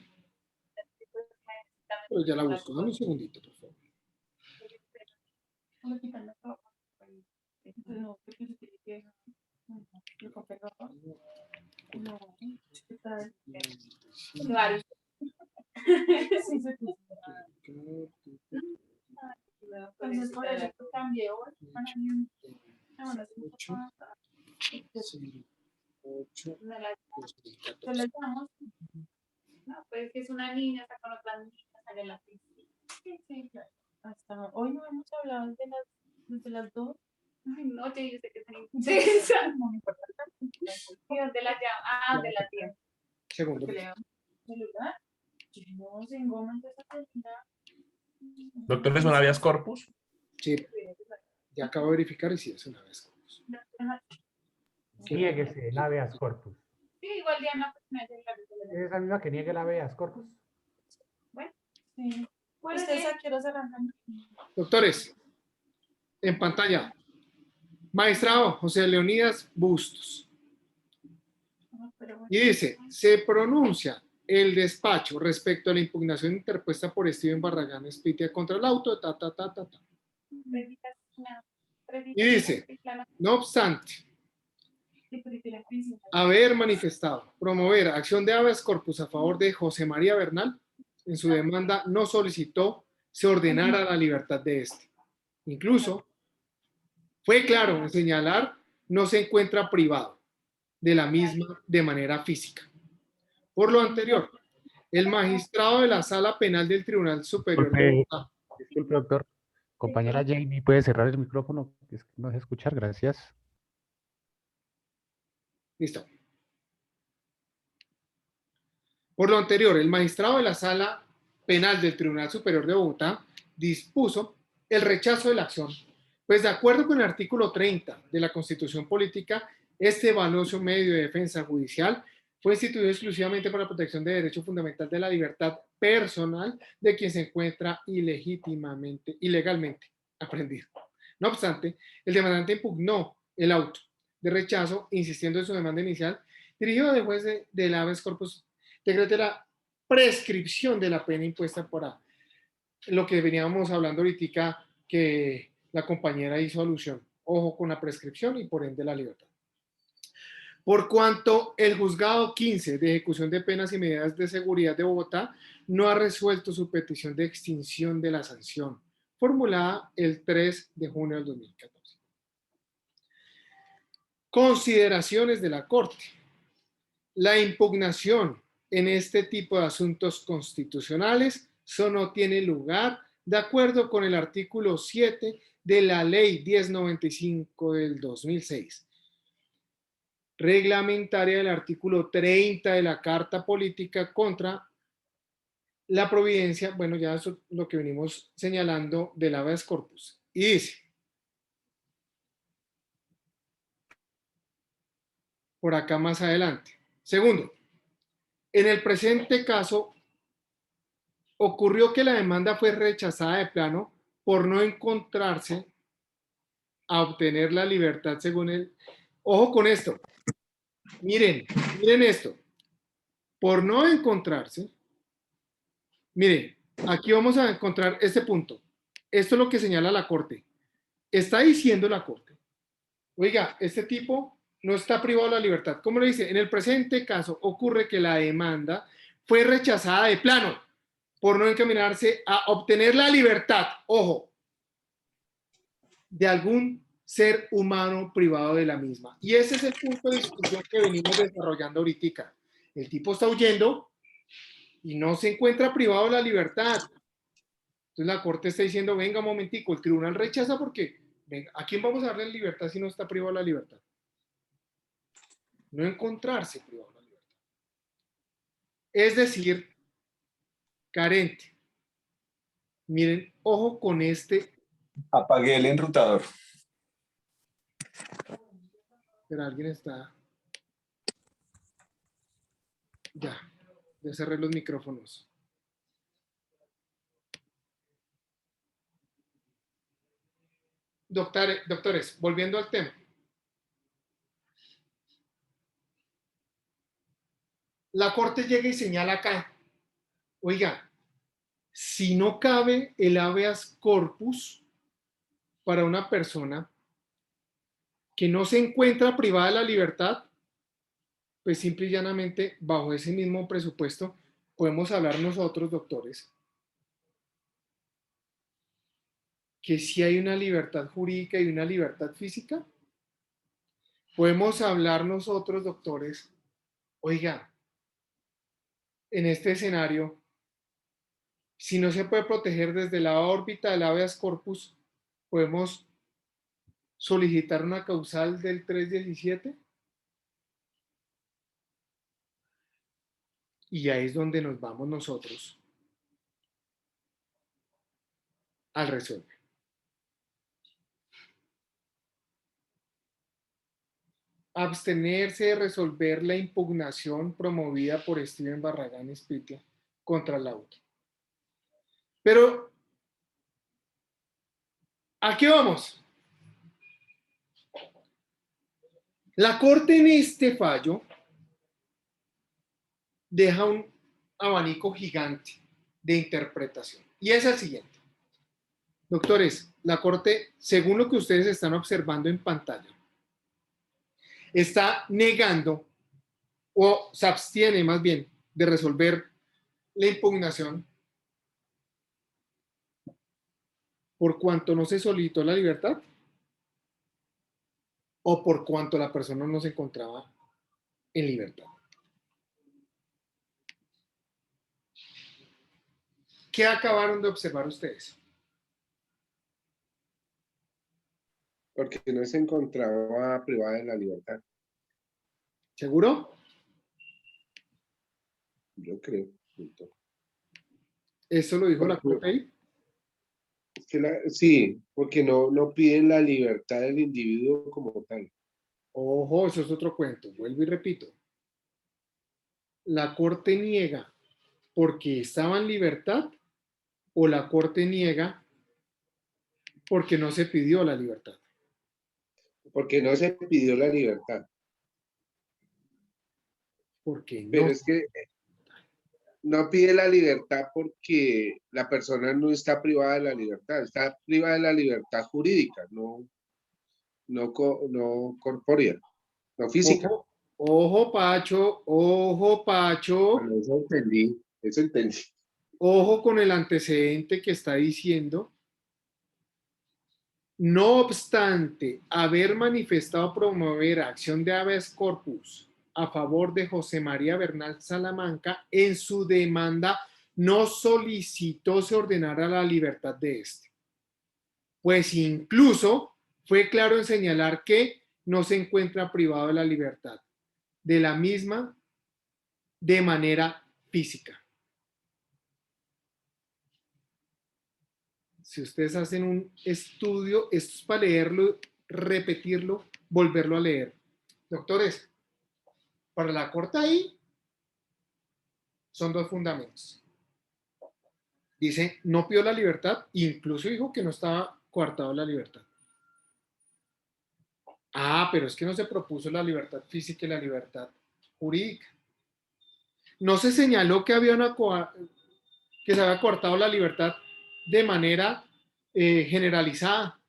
Pero ya la busco. Dame un segundito, por favor. Entonces, por eso cambié hoy. 8, Se les damos. No, pues que es una niña, está con otras niñas, sale a la piscina. Sí, sí, claro. Hasta hoy no hemos hablado desde las 2. Ay, no, yo sé que tengo. Sí, no me importa. ¿Y dónde la llamo? Ah, de la tía. Segundo. ¿Celular? No, sin goma de esa celular. Doctor, ¿es un habeas corpus? Sí, ya acabo de verificar y sí es una vez. Niéguese el habeas corpus. Sí, igual Diana. ¿Es esa misma que niegue el habeas corpus? Bueno, sí. Ustedes a qué hora se arrancan. Doctores, en pantalla, magistrado José Leonidas Bustos. Y dice, se pronuncia el despacho respecto a la impugnación interpuesta por Steven Barragán Espitia contra el auto, Y dice, no obstante, haber manifestado, promover acción de habeas corpus a favor de José María Bernal, en su demanda no solicitó se ordenara la libertad de este. Incluso, fue claro en señalar, no se encuentra privado de la misma de manera física. Por lo anterior, el magistrado de la Sala Penal del Tribunal Superior de Bogotá. Disculpe, doctor. Compañera Jamie, ¿puede cerrar el micrófono? Es que no sé escuchar, gracias. Listo. Por lo anterior, el magistrado de la Sala Penal del Tribunal Superior de Bogotá dispuso el rechazo de la acción, pues de acuerdo con el artículo 30 de la Constitución Política, este valioso medio de defensa judicial fue instituido exclusivamente para la protección del derecho fundamental de la libertad personal de quien se encuentra ilegalmente aprendido. No obstante, el demandante impugnó el auto de rechazo, insistiendo en su demanda inicial, dirigido al juez del habeas corpus, decrete la prescripción de la pena impuesta por lo que veníamos hablando ahorita, que la compañera hizo alusión. Ojo con la prescripción y por ende la libertad. Por cuanto el juzgado 15 de ejecución de penas y medidas de seguridad de Bogotá no ha resuelto su petición de extinción de la sanción, formulada el 3 de junio del 2014. Consideraciones de la Corte. La impugnación en este tipo de asuntos constitucionales no tiene lugar de acuerdo con el artículo 7 de la Ley 1095 del 2006. Reglamentaria del artículo 30 de la Carta Política contra la Providencia, bueno, ya eso es lo que venimos señalando del habeas corpus. Y dice, por acá más adelante. Segundo, en el presente caso, ocurrió que la demanda fue rechazada de plano por no encontrarse a obtener la libertad según él. Ojo con esto. Miren esto. Por no encontrarse, miren, aquí vamos a encontrar este punto. Esto es lo que señala la Corte. Está diciendo la Corte, oiga, este tipo no está privado de la libertad. ¿Cómo le dice? En el presente caso ocurre que la demanda fue rechazada de plano por no encaminarse a obtener la libertad, ojo, de algún ser humano privado de la misma. Y ese es el punto de discusión que venimos desarrollando ahorita. El tipo está huyendo y no se encuentra privado de la libertad. Entonces la Corte está diciendo, venga un momentico, el tribunal rechaza porque, venga, ¿a quién vamos a darle libertad si no está privado de la libertad? No encontrarse privado de la libertad. Es decir, carente. Miren, ojo con este. Apagué el enrutador. Pero alguien está. Ya cerré los micrófonos. Doctores, volviendo al tema. La Corte llega y señala acá, oiga, si no cabe el habeas corpus para una persona que no se encuentra privada de la libertad, pues simple y llanamente, bajo ese mismo presupuesto, podemos hablar nosotros, doctores, que si hay una libertad jurídica y una libertad física. Podemos hablar nosotros, doctores, oiga, en este escenario, si no se puede proteger desde la órbita del habeas corpus, podemos solicitar una causal del 317. Y ahí es donde nos vamos nosotros al resolver. Abstenerse de resolver la impugnación promovida por Steven Barragán Espitia contra el auto. Pero, ¿a qué vamos? La Corte en este fallo deja un abanico gigante de interpretación. Y es el siguiente. Doctores, la Corte, según lo que ustedes están observando en pantalla, está negando o se abstiene más bien de resolver la impugnación por cuanto no se solicitó la libertad o por cuanto la persona no se encontraba en libertad. ¿Qué acabaron de observar ustedes? Porque no se encontraba privada de la libertad. ¿Seguro? Yo creo. ¿Eso lo dijo la Corte ahí? Es que sí, porque no piden la libertad del individuo como tal. Ojo, eso es otro cuento. Vuelvo y repito. La Corte niega porque estaba en libertad o la Corte niega porque no se pidió la libertad. Porque no se pidió la libertad. Porque no. Pero es que no pide la libertad porque la persona no está privada de la libertad, está privada de la libertad jurídica, no corpórea, no física. Ojo, Pacho, ojo, Pacho. Bueno, eso entendí. Ojo con el antecedente que está diciendo. No obstante haber manifestado promover acción de habeas corpus a favor de José María Bernal Salamanca, en su demanda no solicitó se ordenara la libertad de este. Pues incluso fue claro en señalar que no se encuentra privado de la libertad de la misma de manera física. Si ustedes hacen un estudio, esto es para leerlo, repetirlo, volverlo a leer. Doctores, para la Corte ahí son dos fundamentos. Dice, no pidió la libertad, incluso dijo que no estaba coartado la libertad. Ah, pero es que no se propuso la libertad física y la libertad jurídica. No se señaló que que se había coartado la libertad de manera generalizada,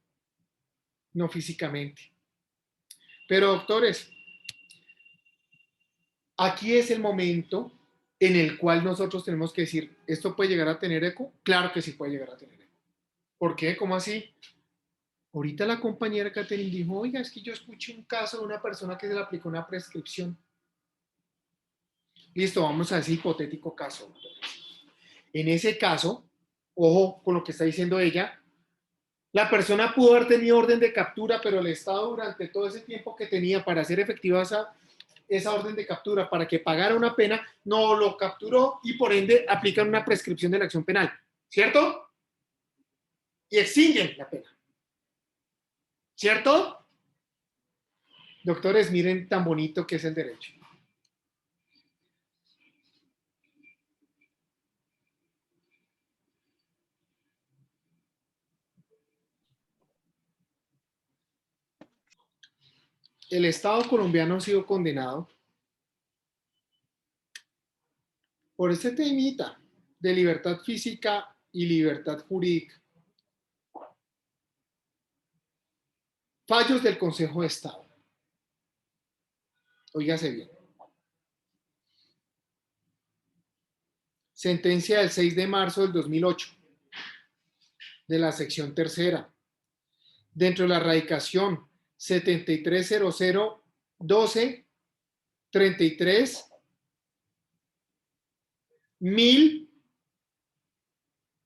no físicamente. Pero doctores, aquí es el momento en el cual nosotros tenemos que decir, ¿esto puede llegar a tener eco? Claro que sí puede llegar a tener eco. ¿Por qué? ¿Cómo así? Ahorita la compañera Catherine dijo, oiga, es que yo escuché un caso de una persona que se le aplicó una prescripción. Listo, vamos a ese hipotético caso. En ese caso, ojo con lo que está diciendo ella, la persona pudo haber tenido orden de captura, pero el Estado durante todo ese tiempo que tenía para hacer efectiva esa orden de captura, para que pagara una pena, no lo capturó y por ende aplican una prescripción de la acción penal, ¿cierto? Y extinguen la pena, ¿cierto? Doctores, miren tan bonito que es el derecho. El Estado colombiano ha sido condenado por este temita de libertad física y libertad jurídica. Fallos del Consejo de Estado. Óigase bien. Sentencia del 6 de marzo del 2008 de la sección tercera. Dentro de la radicación 730012 33 1000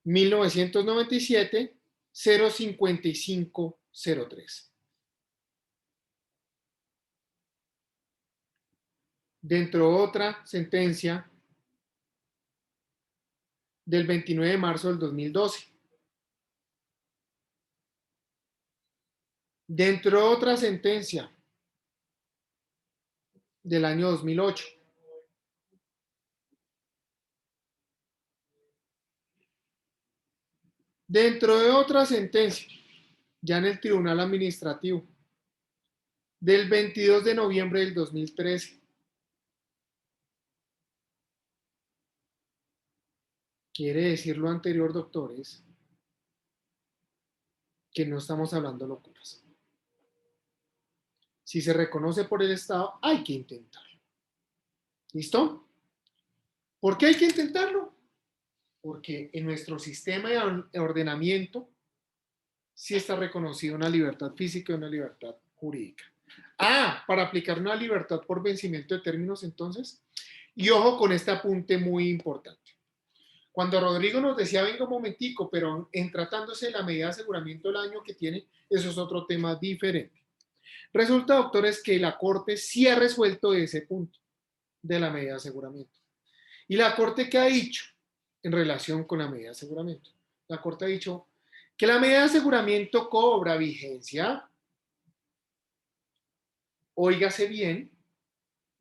1997 05503. Dentro de otra sentencia del 29 de marzo del 2012. Dentro de otra sentencia del año 2008. Dentro de otra sentencia, ya en el Tribunal Administrativo, del 22 de noviembre del 2013. Quiere decir lo anterior, doctores, que no estamos hablando locuras. Si se reconoce por el Estado, hay que intentarlo. ¿Listo? ¿Por qué hay que intentarlo? Porque en nuestro sistema de ordenamiento sí está reconocida una libertad física y una libertad jurídica. Ah, para aplicar una libertad por vencimiento de términos, entonces, y ojo con este apunte muy importante. Cuando Rodrigo nos decía, venga un momentico, pero en tratándose de la medida de aseguramiento del año que tiene, eso es otro tema diferente. Resulta, doctores, que la Corte sí ha resuelto ese punto de la medida de aseguramiento. ¿Y la Corte qué ha dicho en relación con la medida de aseguramiento? La Corte ha dicho que la medida de aseguramiento cobra vigencia, óigase bien,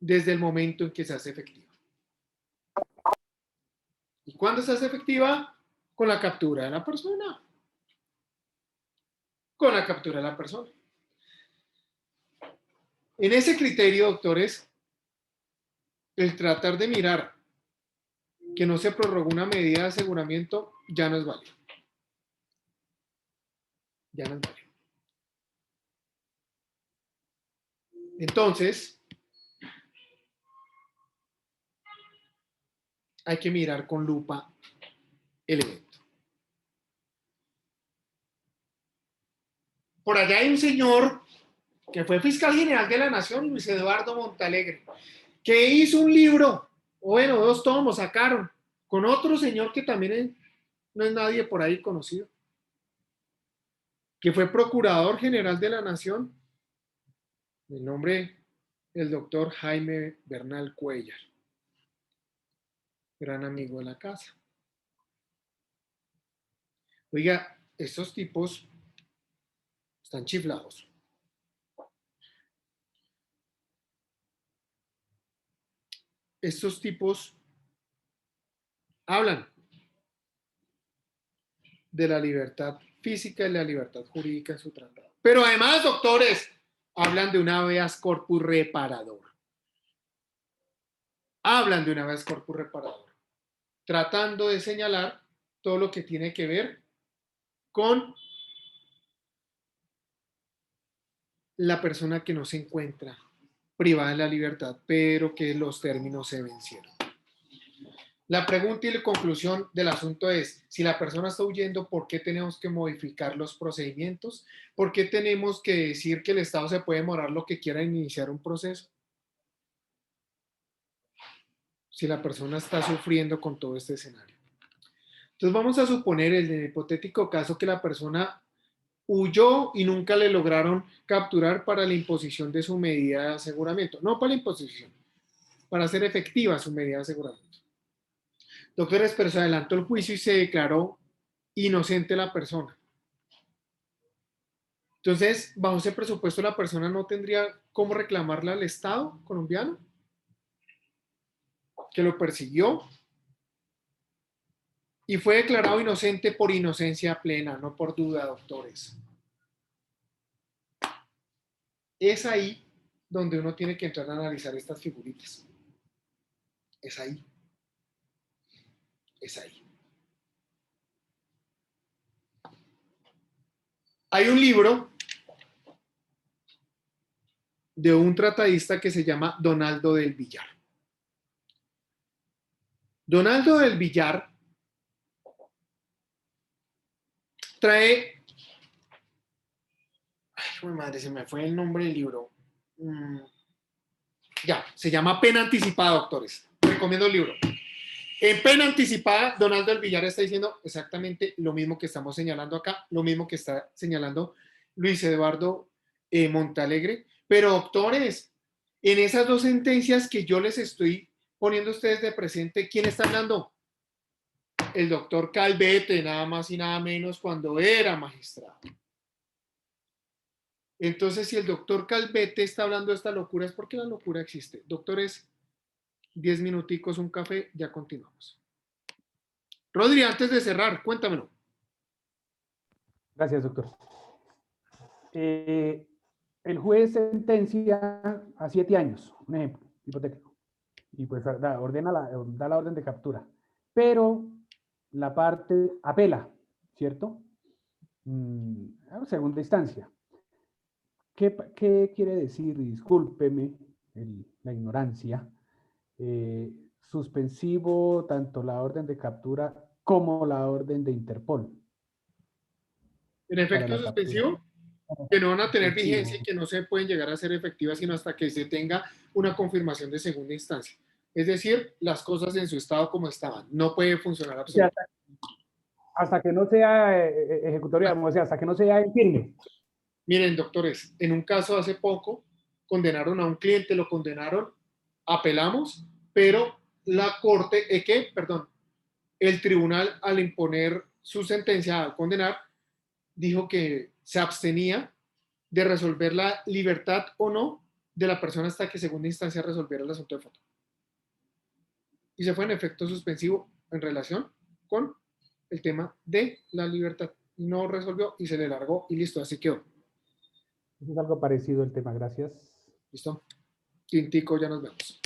desde el momento en que se hace efectiva. ¿Y cuándo se hace efectiva? Con la captura de la persona. Con la captura de la persona. En ese criterio, doctores, el tratar de mirar que no se prorrogó una medida de aseguramiento ya no es válido. Ya no es válido. Entonces, hay que mirar con lupa el evento. Por allá hay un señor que fue fiscal general de la Nación, Luis Eduardo Montalegre, que hizo un libro, o bueno, 2 tomos sacaron, con otro señor que también no es nadie por ahí conocido, que fue procurador general de la Nación, el nombre del doctor Jaime Bernal Cuellar, gran amigo de la casa. Oiga, estos tipos están chiflados. Estos tipos hablan de la libertad física y la libertad jurídica en su tratado. Pero además, doctores, hablan de un habeas corpus reparador. Hablan de un habeas corpus reparador, tratando de señalar todo lo que tiene que ver con la persona que no se encuentra privada de la libertad, pero que los términos se vencieron. La pregunta y la conclusión del asunto es, si la persona está huyendo, ¿por qué tenemos que modificar los procedimientos? ¿Por qué tenemos que decir que el Estado se puede demorar lo que quiera en iniciar un proceso? Si la persona está sufriendo con todo este escenario. Entonces vamos a suponer el hipotético caso que la persona huyó y nunca le lograron capturar para la imposición de su medida de aseguramiento. No para la imposición, para hacer efectiva su medida de aseguramiento. Doctores, pero se adelantó el juicio y se declaró inocente la persona. Entonces, bajo ese presupuesto, la persona no tendría cómo reclamarle al Estado colombiano que lo persiguió y fue declarado inocente por inocencia plena, no por duda, doctores. Es ahí donde uno tiene que entrar a analizar estas figuritas. Es ahí. Es ahí. Hay un libro de un tratadista que se llama Donaldo del Villar. Donaldo del Villar trae... Ay, madre, se me fue el nombre del libro. Ya, se llama Pena Anticipada, doctores. Recomiendo el libro. En Pena Anticipada, Donaldo del Villar está diciendo exactamente lo mismo que estamos señalando acá, lo mismo que está señalando Luis Eduardo Montalegre. Pero, doctores, en esas dos sentencias que yo les estoy poniendo a ustedes de presente, ¿quién está hablando? El doctor Calvete, nada más y nada menos, cuando era magistrado. Entonces, si el doctor Calvete está hablando de esta locura, es porque la locura existe. Doctores, 10 minuticos, un café, ya continuamos. Rodri, antes de cerrar, cuéntamelo. Gracias, doctor. El juez sentencia a 7 años, un ejemplo hipotético, y pues da la orden de captura, pero la parte apela, ¿cierto? A segunda instancia. ¿Qué quiere decir? Discúlpeme la ignorancia. Suspensivo tanto la orden de captura como la orden de Interpol. En efecto suspensivo, que no van a tener vigencia y que no se pueden llegar a ser efectivas sino hasta que se tenga una confirmación de segunda instancia. Es decir, las cosas en su estado como estaban. No puede funcionar absolutamente. Hasta que no sea ejecutoria, o sea, hasta que no sea en firme. Miren, doctores, en un caso hace poco condenaron a un cliente, lo condenaron, apelamos, pero la corte, el tribunal al imponer su sentencia, al condenar, dijo que se abstenía de resolver la libertad o no de la persona hasta que segunda instancia resolviera el asunto de foto. Y se fue en efecto suspensivo en relación con el tema de la libertad. No resolvió y se le largó y listo, así quedó. Es algo parecido el tema, gracias. Listo. Tintico, ya nos vemos.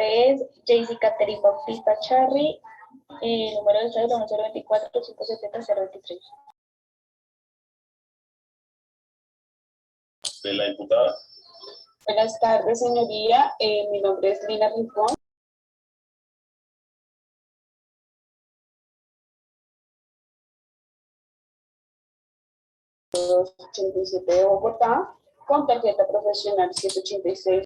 nombre es Jaycee Catherine Bautista Charri, número de cédula 1024-570-023. De la diputada. Buenas tardes, señoría. Mi nombre es Lina Rincón. ...87 de Bogotá, con tarjeta profesional 186.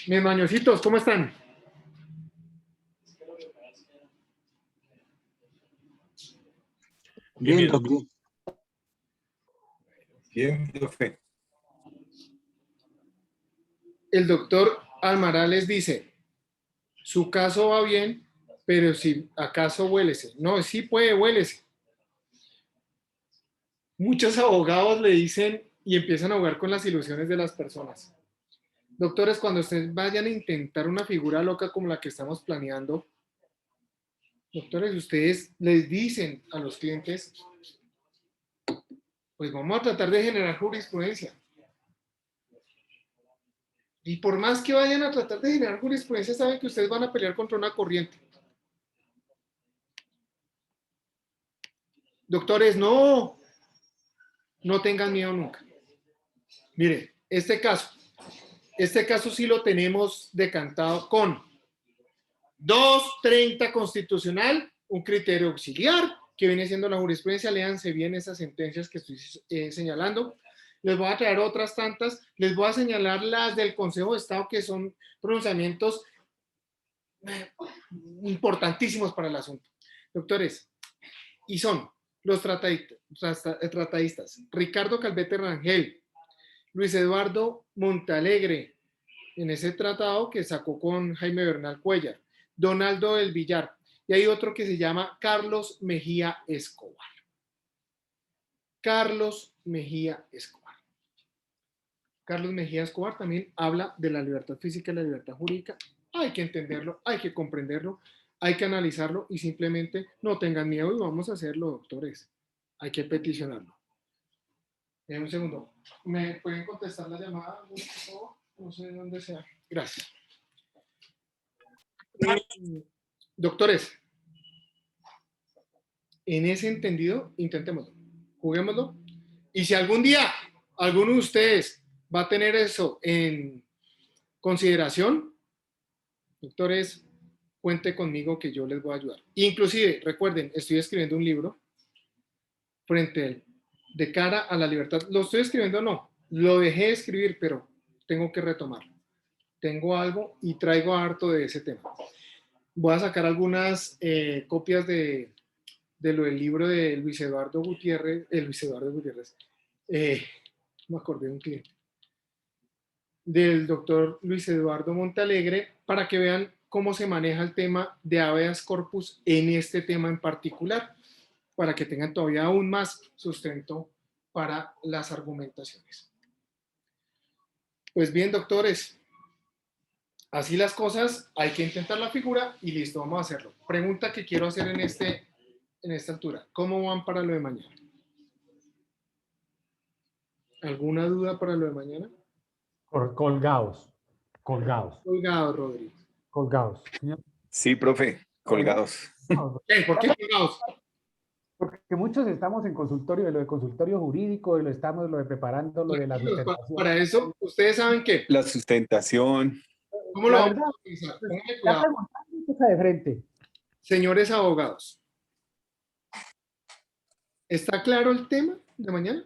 Mis mañositos, ¿cómo están? Bien, Bien. doctor. Bien, profe. El doctor Almarales dice, su caso va bien, pero si acaso huélese. No, sí puede, huélese. Muchos abogados le dicen y empiezan a jugar con las ilusiones de las personas. Doctores, cuando ustedes vayan a intentar una figura loca como la que estamos planeando, doctores, ustedes les dicen a los clientes, pues vamos a tratar de generar jurisprudencia. Y por más que vayan a tratar de generar jurisprudencia, saben que ustedes van a pelear contra una corriente. Doctores, no tengan miedo nunca. Mire, este caso sí lo tenemos decantado con 230 constitucional, un criterio auxiliar, que viene siendo la jurisprudencia. Léanse bien esas sentencias que estoy señalando. Les voy a traer otras tantas. Les voy a señalar las del Consejo de Estado, que son pronunciamientos importantísimos para el asunto. Doctores, y son los tratadistas Ricardo Calvete Rangel, Luis Eduardo Montalegre, en ese tratado que sacó con Jaime Bernal Cuellar, Donaldo del Villar, y hay otro que se llama Carlos Mejía Escobar. Carlos Mejía Escobar. Carlos Mejía Escobar también habla de la libertad física y la libertad jurídica. Hay que entenderlo, hay que comprenderlo, hay que analizarlo y simplemente no tengan miedo y vamos a hacerlo, doctores. Hay que peticionarlo. Un segundo. ¿Me pueden contestar la llamada? Por favor? No sé dónde sea. Gracias. Doctores, en ese entendido, intentémoslo. Juguémoslo. Y si algún día alguno de ustedes va a tener eso en consideración, doctores, cuente conmigo que yo les voy a ayudar. Inclusive, recuerden, estoy escribiendo un libro frente a él, de cara a la libertad. Lo estoy escribiendo, no, lo dejé de escribir, pero tengo que retomarlo. Tengo algo y traigo harto de ese tema. Voy a sacar algunas copias de lo del libro de Luis Eduardo Gutiérrez, me acordé de un cliente, del doctor Luis Eduardo Montalegre, para que vean cómo se maneja el tema de habeas corpus en este tema en particular, para que tengan todavía aún más sustento para las argumentaciones. Pues bien, doctores, así las cosas, hay que intentar la figura y listo, vamos a hacerlo. Pregunta que quiero hacer en esta altura. ¿Cómo van para lo de mañana? ¿Alguna duda para lo de mañana? Colgados. Colgado, Rodrigo. Colgados. Sí, profe, colgados. ¿Por qué colgados? Porque muchos estamos en consultorio, de lo de consultorio jurídico, de lo estamos lo de preparando, lo de la sustentación. Para eso, ustedes saben que. La sustentación. ¿Cómo lo vamos a utilizar? La pregunta empieza de frente. Señores abogados, ¿está claro el tema de mañana?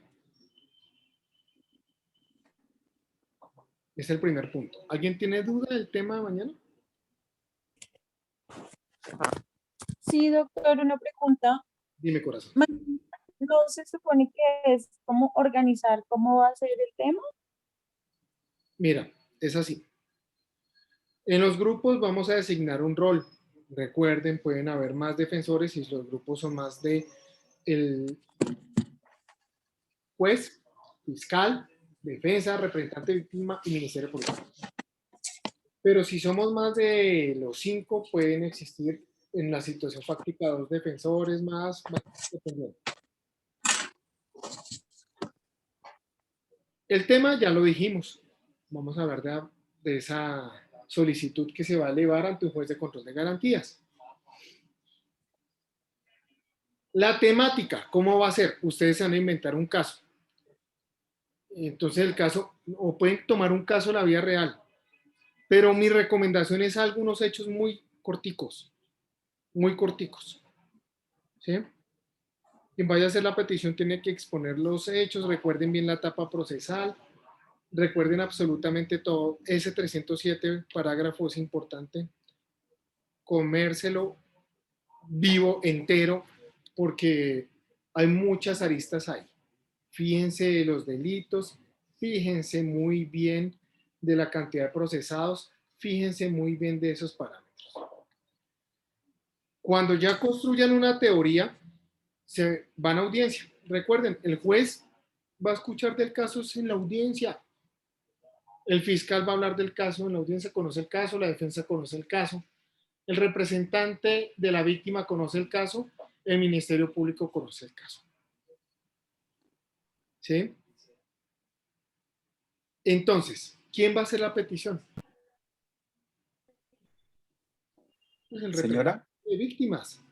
Es el primer punto. ¿Alguien tiene duda del tema de mañana? Sí, doctor, una pregunta. Dime, corazón. ¿No se supone que es como organizar cómo va a ser el tema? Mira, es así. En los grupos vamos a designar un rol. Recuerden, pueden haber más defensores si los grupos son más de el juez, fiscal, defensa, representante de víctima y ministerio público. Pero si somos más de los 5, pueden existir en la situación fáctica 2 defensores más dependiendo. El tema ya lo dijimos. Vamos a hablar de esa solicitud que se va a elevar ante un juez de control de garantías. La temática, ¿cómo va a ser? Ustedes se van a inventar un caso. Entonces el caso, o pueden tomar un caso de la vida real, pero mi recomendación es algunos hechos muy corticos, ¿sí? Quien vaya a hacer la petición tiene que exponer los hechos, recuerden bien la etapa procesal, Recuerden absolutamente todo. Ese 307 parágrafo es importante. Comérselo vivo, entero, porque hay muchas aristas ahí. Fíjense de los delitos, fíjense muy bien de la cantidad de procesados, fíjense muy bien de esos parámetros. Cuando ya construyan una teoría, se van a audiencia. Recuerden, el juez va a escuchar del caso en la audiencia. El fiscal va a hablar del caso en la audiencia, conoce el caso, la defensa conoce el caso, el representante de la víctima conoce el caso, el Ministerio Público conoce el caso. ¿Sí? Entonces, ¿quién va a hacer la petición? Pues el Señora. representante de víctimas.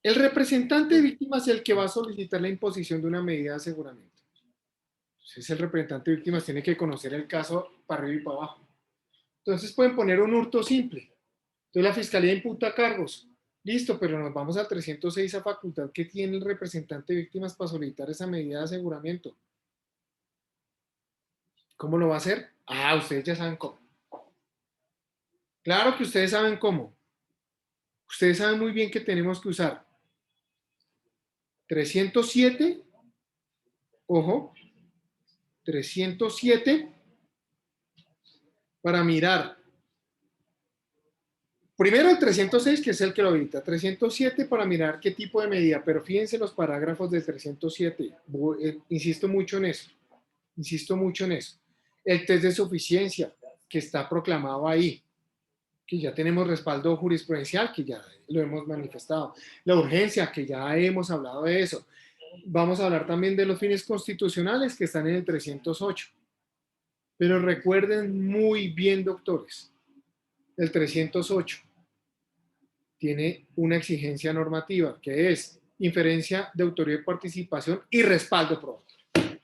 El representante de víctimas es el que va a solicitar la imposición de una medida de aseguramiento. Entonces, el representante de víctimas tiene que conocer el caso para arriba y para abajo. Entonces, pueden poner un hurto simple. Entonces, la fiscalía imputa cargos. Listo, pero nos vamos al 306 a facultad que tiene el representante de víctimas para solicitar esa medida de aseguramiento. ¿Cómo lo va a hacer? Ah, ustedes ya saben cómo. Claro que ustedes saben cómo. Ustedes saben muy bien que tenemos que usar 307, ojo, 307 para mirar. Primero el 306, que es el que lo habilita. 307 para mirar qué tipo de medida, pero fíjense los parágrafos del 307. Insisto mucho en eso. Insisto mucho en eso. El test de suficiencia, que está proclamado ahí, que ya tenemos respaldo jurisprudencial, que ya lo hemos manifestado. La urgencia, que ya hemos hablado de eso. Vamos a hablar también de los fines constitucionales, que están en el 308. Pero recuerden muy bien, doctores, el 308 tiene una exigencia normativa, que es inferencia de autoría y participación y respaldo probatorio.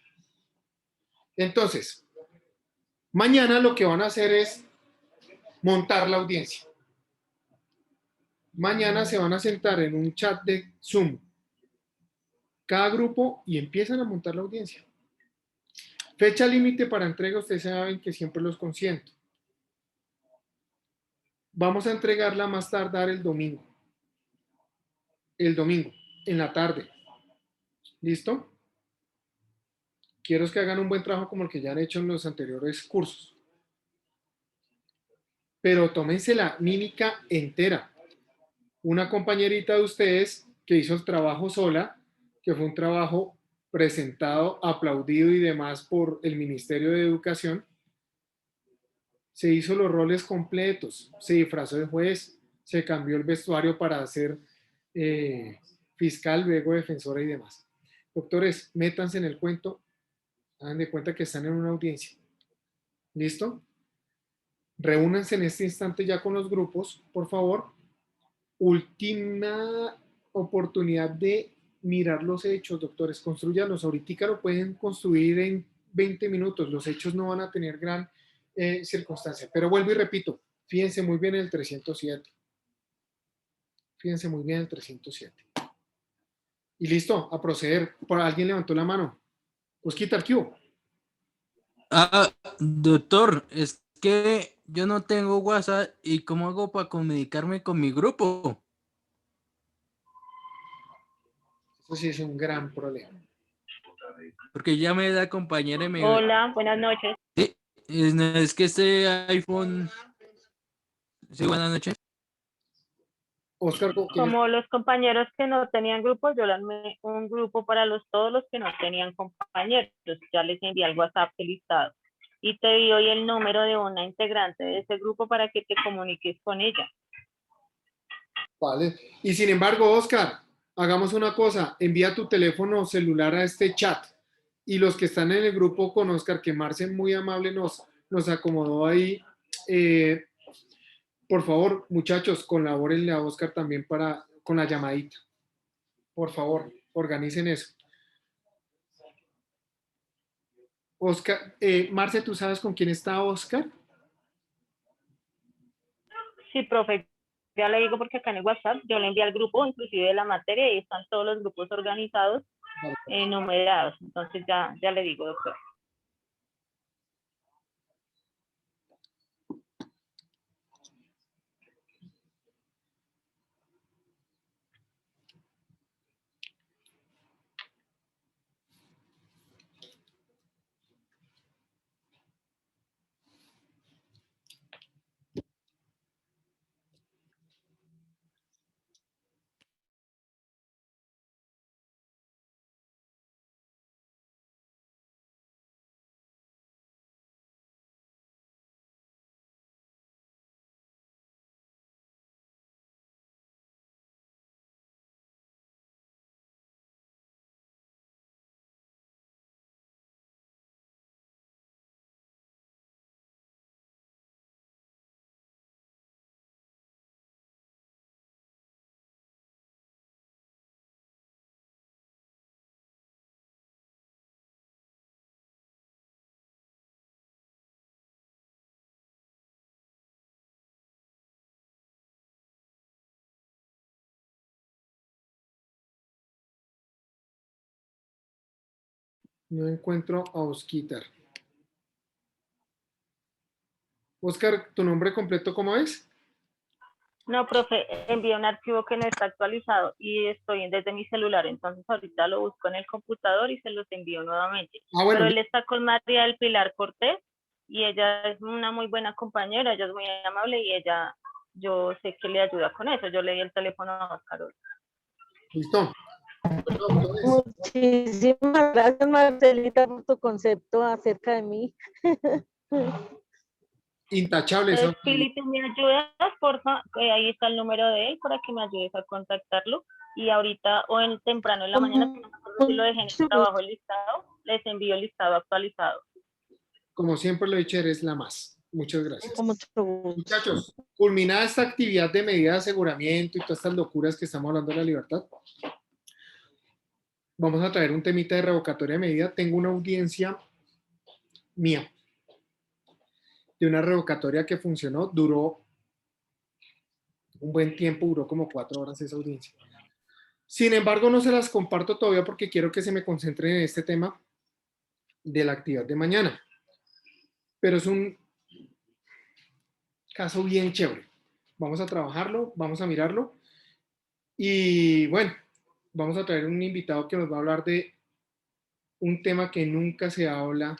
Entonces, mañana lo que van a hacer es montar la audiencia. Mañana se van a sentar en un chat de Zoom cada grupo y empiezan a montar la audiencia. Fecha límite para entrega, ustedes saben que siempre los consiento. Vamos a entregarla más tardar el domingo. El domingo, en la tarde. ¿Listo? Quiero que hagan un buen trabajo como el que ya han hecho en los anteriores cursos. Pero tómense la mímica entera. Una compañerita de ustedes que hizo el trabajo sola, que fue un trabajo presentado, aplaudido y demás por el Ministerio de Educación, se hizo los roles completos, se disfrazó de juez, se cambió el vestuario para ser fiscal, luego defensora y demás. Doctores, métanse en el cuento, hagan de cuenta que están en una audiencia. ¿Listo? Reúnanse en este instante ya con los grupos, por favor. Última oportunidad de mirar los hechos, doctores, construyanlos. Ahorita lo pueden construir en 20 minutos, los hechos no van a tener gran circunstancia. Pero vuelvo y repito, fíjense muy bien en el 307. Fíjense muy bien en el 307. Y listo, a proceder. Por alguien levantó la mano. Osquita, ¿qué? Doctor, es que yo no tengo WhatsApp y ¿cómo hago para comunicarme con mi grupo? Eso sí es un gran problema. Porque ya me da compañera y me... Hola, buenas noches. Sí, es que este iPhone... Sí, buenas noches. Oscar, como los compañeros que no tenían grupos, yo le armé un grupo para todos los que no tenían compañeros. Ya les envié al WhatsApp el listado. Y te di hoy el número de una integrante de ese grupo para que te comuniques con ella. Vale. Y sin embargo, Oscar, hagamos una cosa. Envía tu teléfono celular a este chat. Y los que están en el grupo con Oscar, que Marce muy amable nos acomodó ahí. Por favor, muchachos, colabórenle a Oscar también con la llamadita. Por favor, organicen eso. Oscar, Marce, ¿tú sabes con quién está Oscar? Sí, profe, ya le digo porque acá en el WhatsApp yo le envié al grupo, inclusive de la materia, y están todos los grupos organizados, numerados. Entonces ya le digo, doctor. No encuentro a Osquitar. Oscar, ¿tu nombre completo cómo es? No, profe, envié un archivo que no está actualizado y estoy desde mi celular, entonces ahorita lo busco en el computador y se los envío nuevamente. Ah, bueno, Pero él está con María del Pilar Cortés y ella es una muy buena compañera, ella es muy amable y ella, yo sé que le ayuda con eso. Yo le di el teléfono a Oscar hoy. listo. Muchísimas gracias, Marcelita, por tu concepto acerca de mí. Intachable. Entonces, Pili, ¿tú me ayudas, porfa? Ahí está el número de él para que me ayudes a contactarlo. Y ahorita o en temprano en la mañana, que no me acuerdo si lo dejé en el trabajo el listado, les envío el listado actualizado. Como siempre lo he dicho, eres la más. Muchas gracias. Con mucho gusto. Muchachos, culminada esta actividad de medida de aseguramiento y todas estas locuras que estamos hablando de la libertad, vamos a traer un temita de revocatoria de medida. Tengo una audiencia mía de una revocatoria que funcionó, duró un buen tiempo, duró como 4 horas esa audiencia. Sin embargo, no se las comparto todavía porque quiero que se me concentren en este tema de la actividad de mañana. Pero es un caso bien chévere. Vamos a trabajarlo, vamos a mirarlo. Y bueno, vamos a traer un invitado que nos va a hablar de un tema que nunca se habla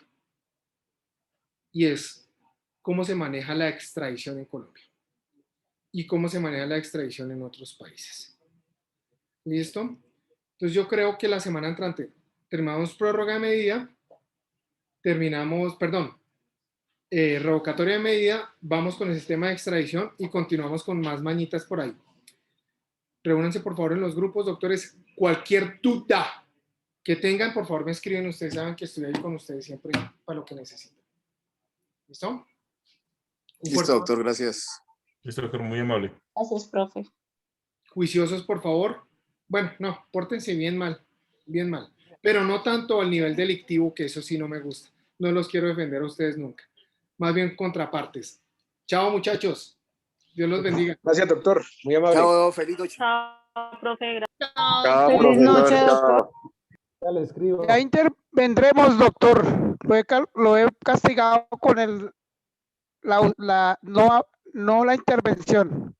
y es cómo se maneja la extradición en Colombia y cómo se maneja la extradición en otros países. ¿Listo? Entonces yo creo que la semana entrante terminamos prórroga de medida, terminamos, perdón, revocatoria de medida, vamos con el sistema de extradición y continuamos con más mañitas por ahí. Reúnanse por favor en los grupos, doctores. Cualquier duda que tengan, por favor me escriben. Ustedes saben que estoy ahí con ustedes siempre para lo que necesiten. ¿Listo? Listo, doctor, gracias. Listo, doctor, muy amable. Gracias, profe. Juiciosos, por favor. Bueno, no, pórtense bien mal, pero no tanto al nivel delictivo, que eso sí no me gusta. No los quiero defender a ustedes nunca. Más bien contrapartes. Chao, muchachos. Dios los bendiga. Gracias, doctor. Muy amable. Chao, feliz noche. Chao, profe. Gracias. Chao, Feliz profesor. noche, doctor. Chao. Ya le escribo. Ya intervendremos, doctor. Lo he castigado con no la intervención.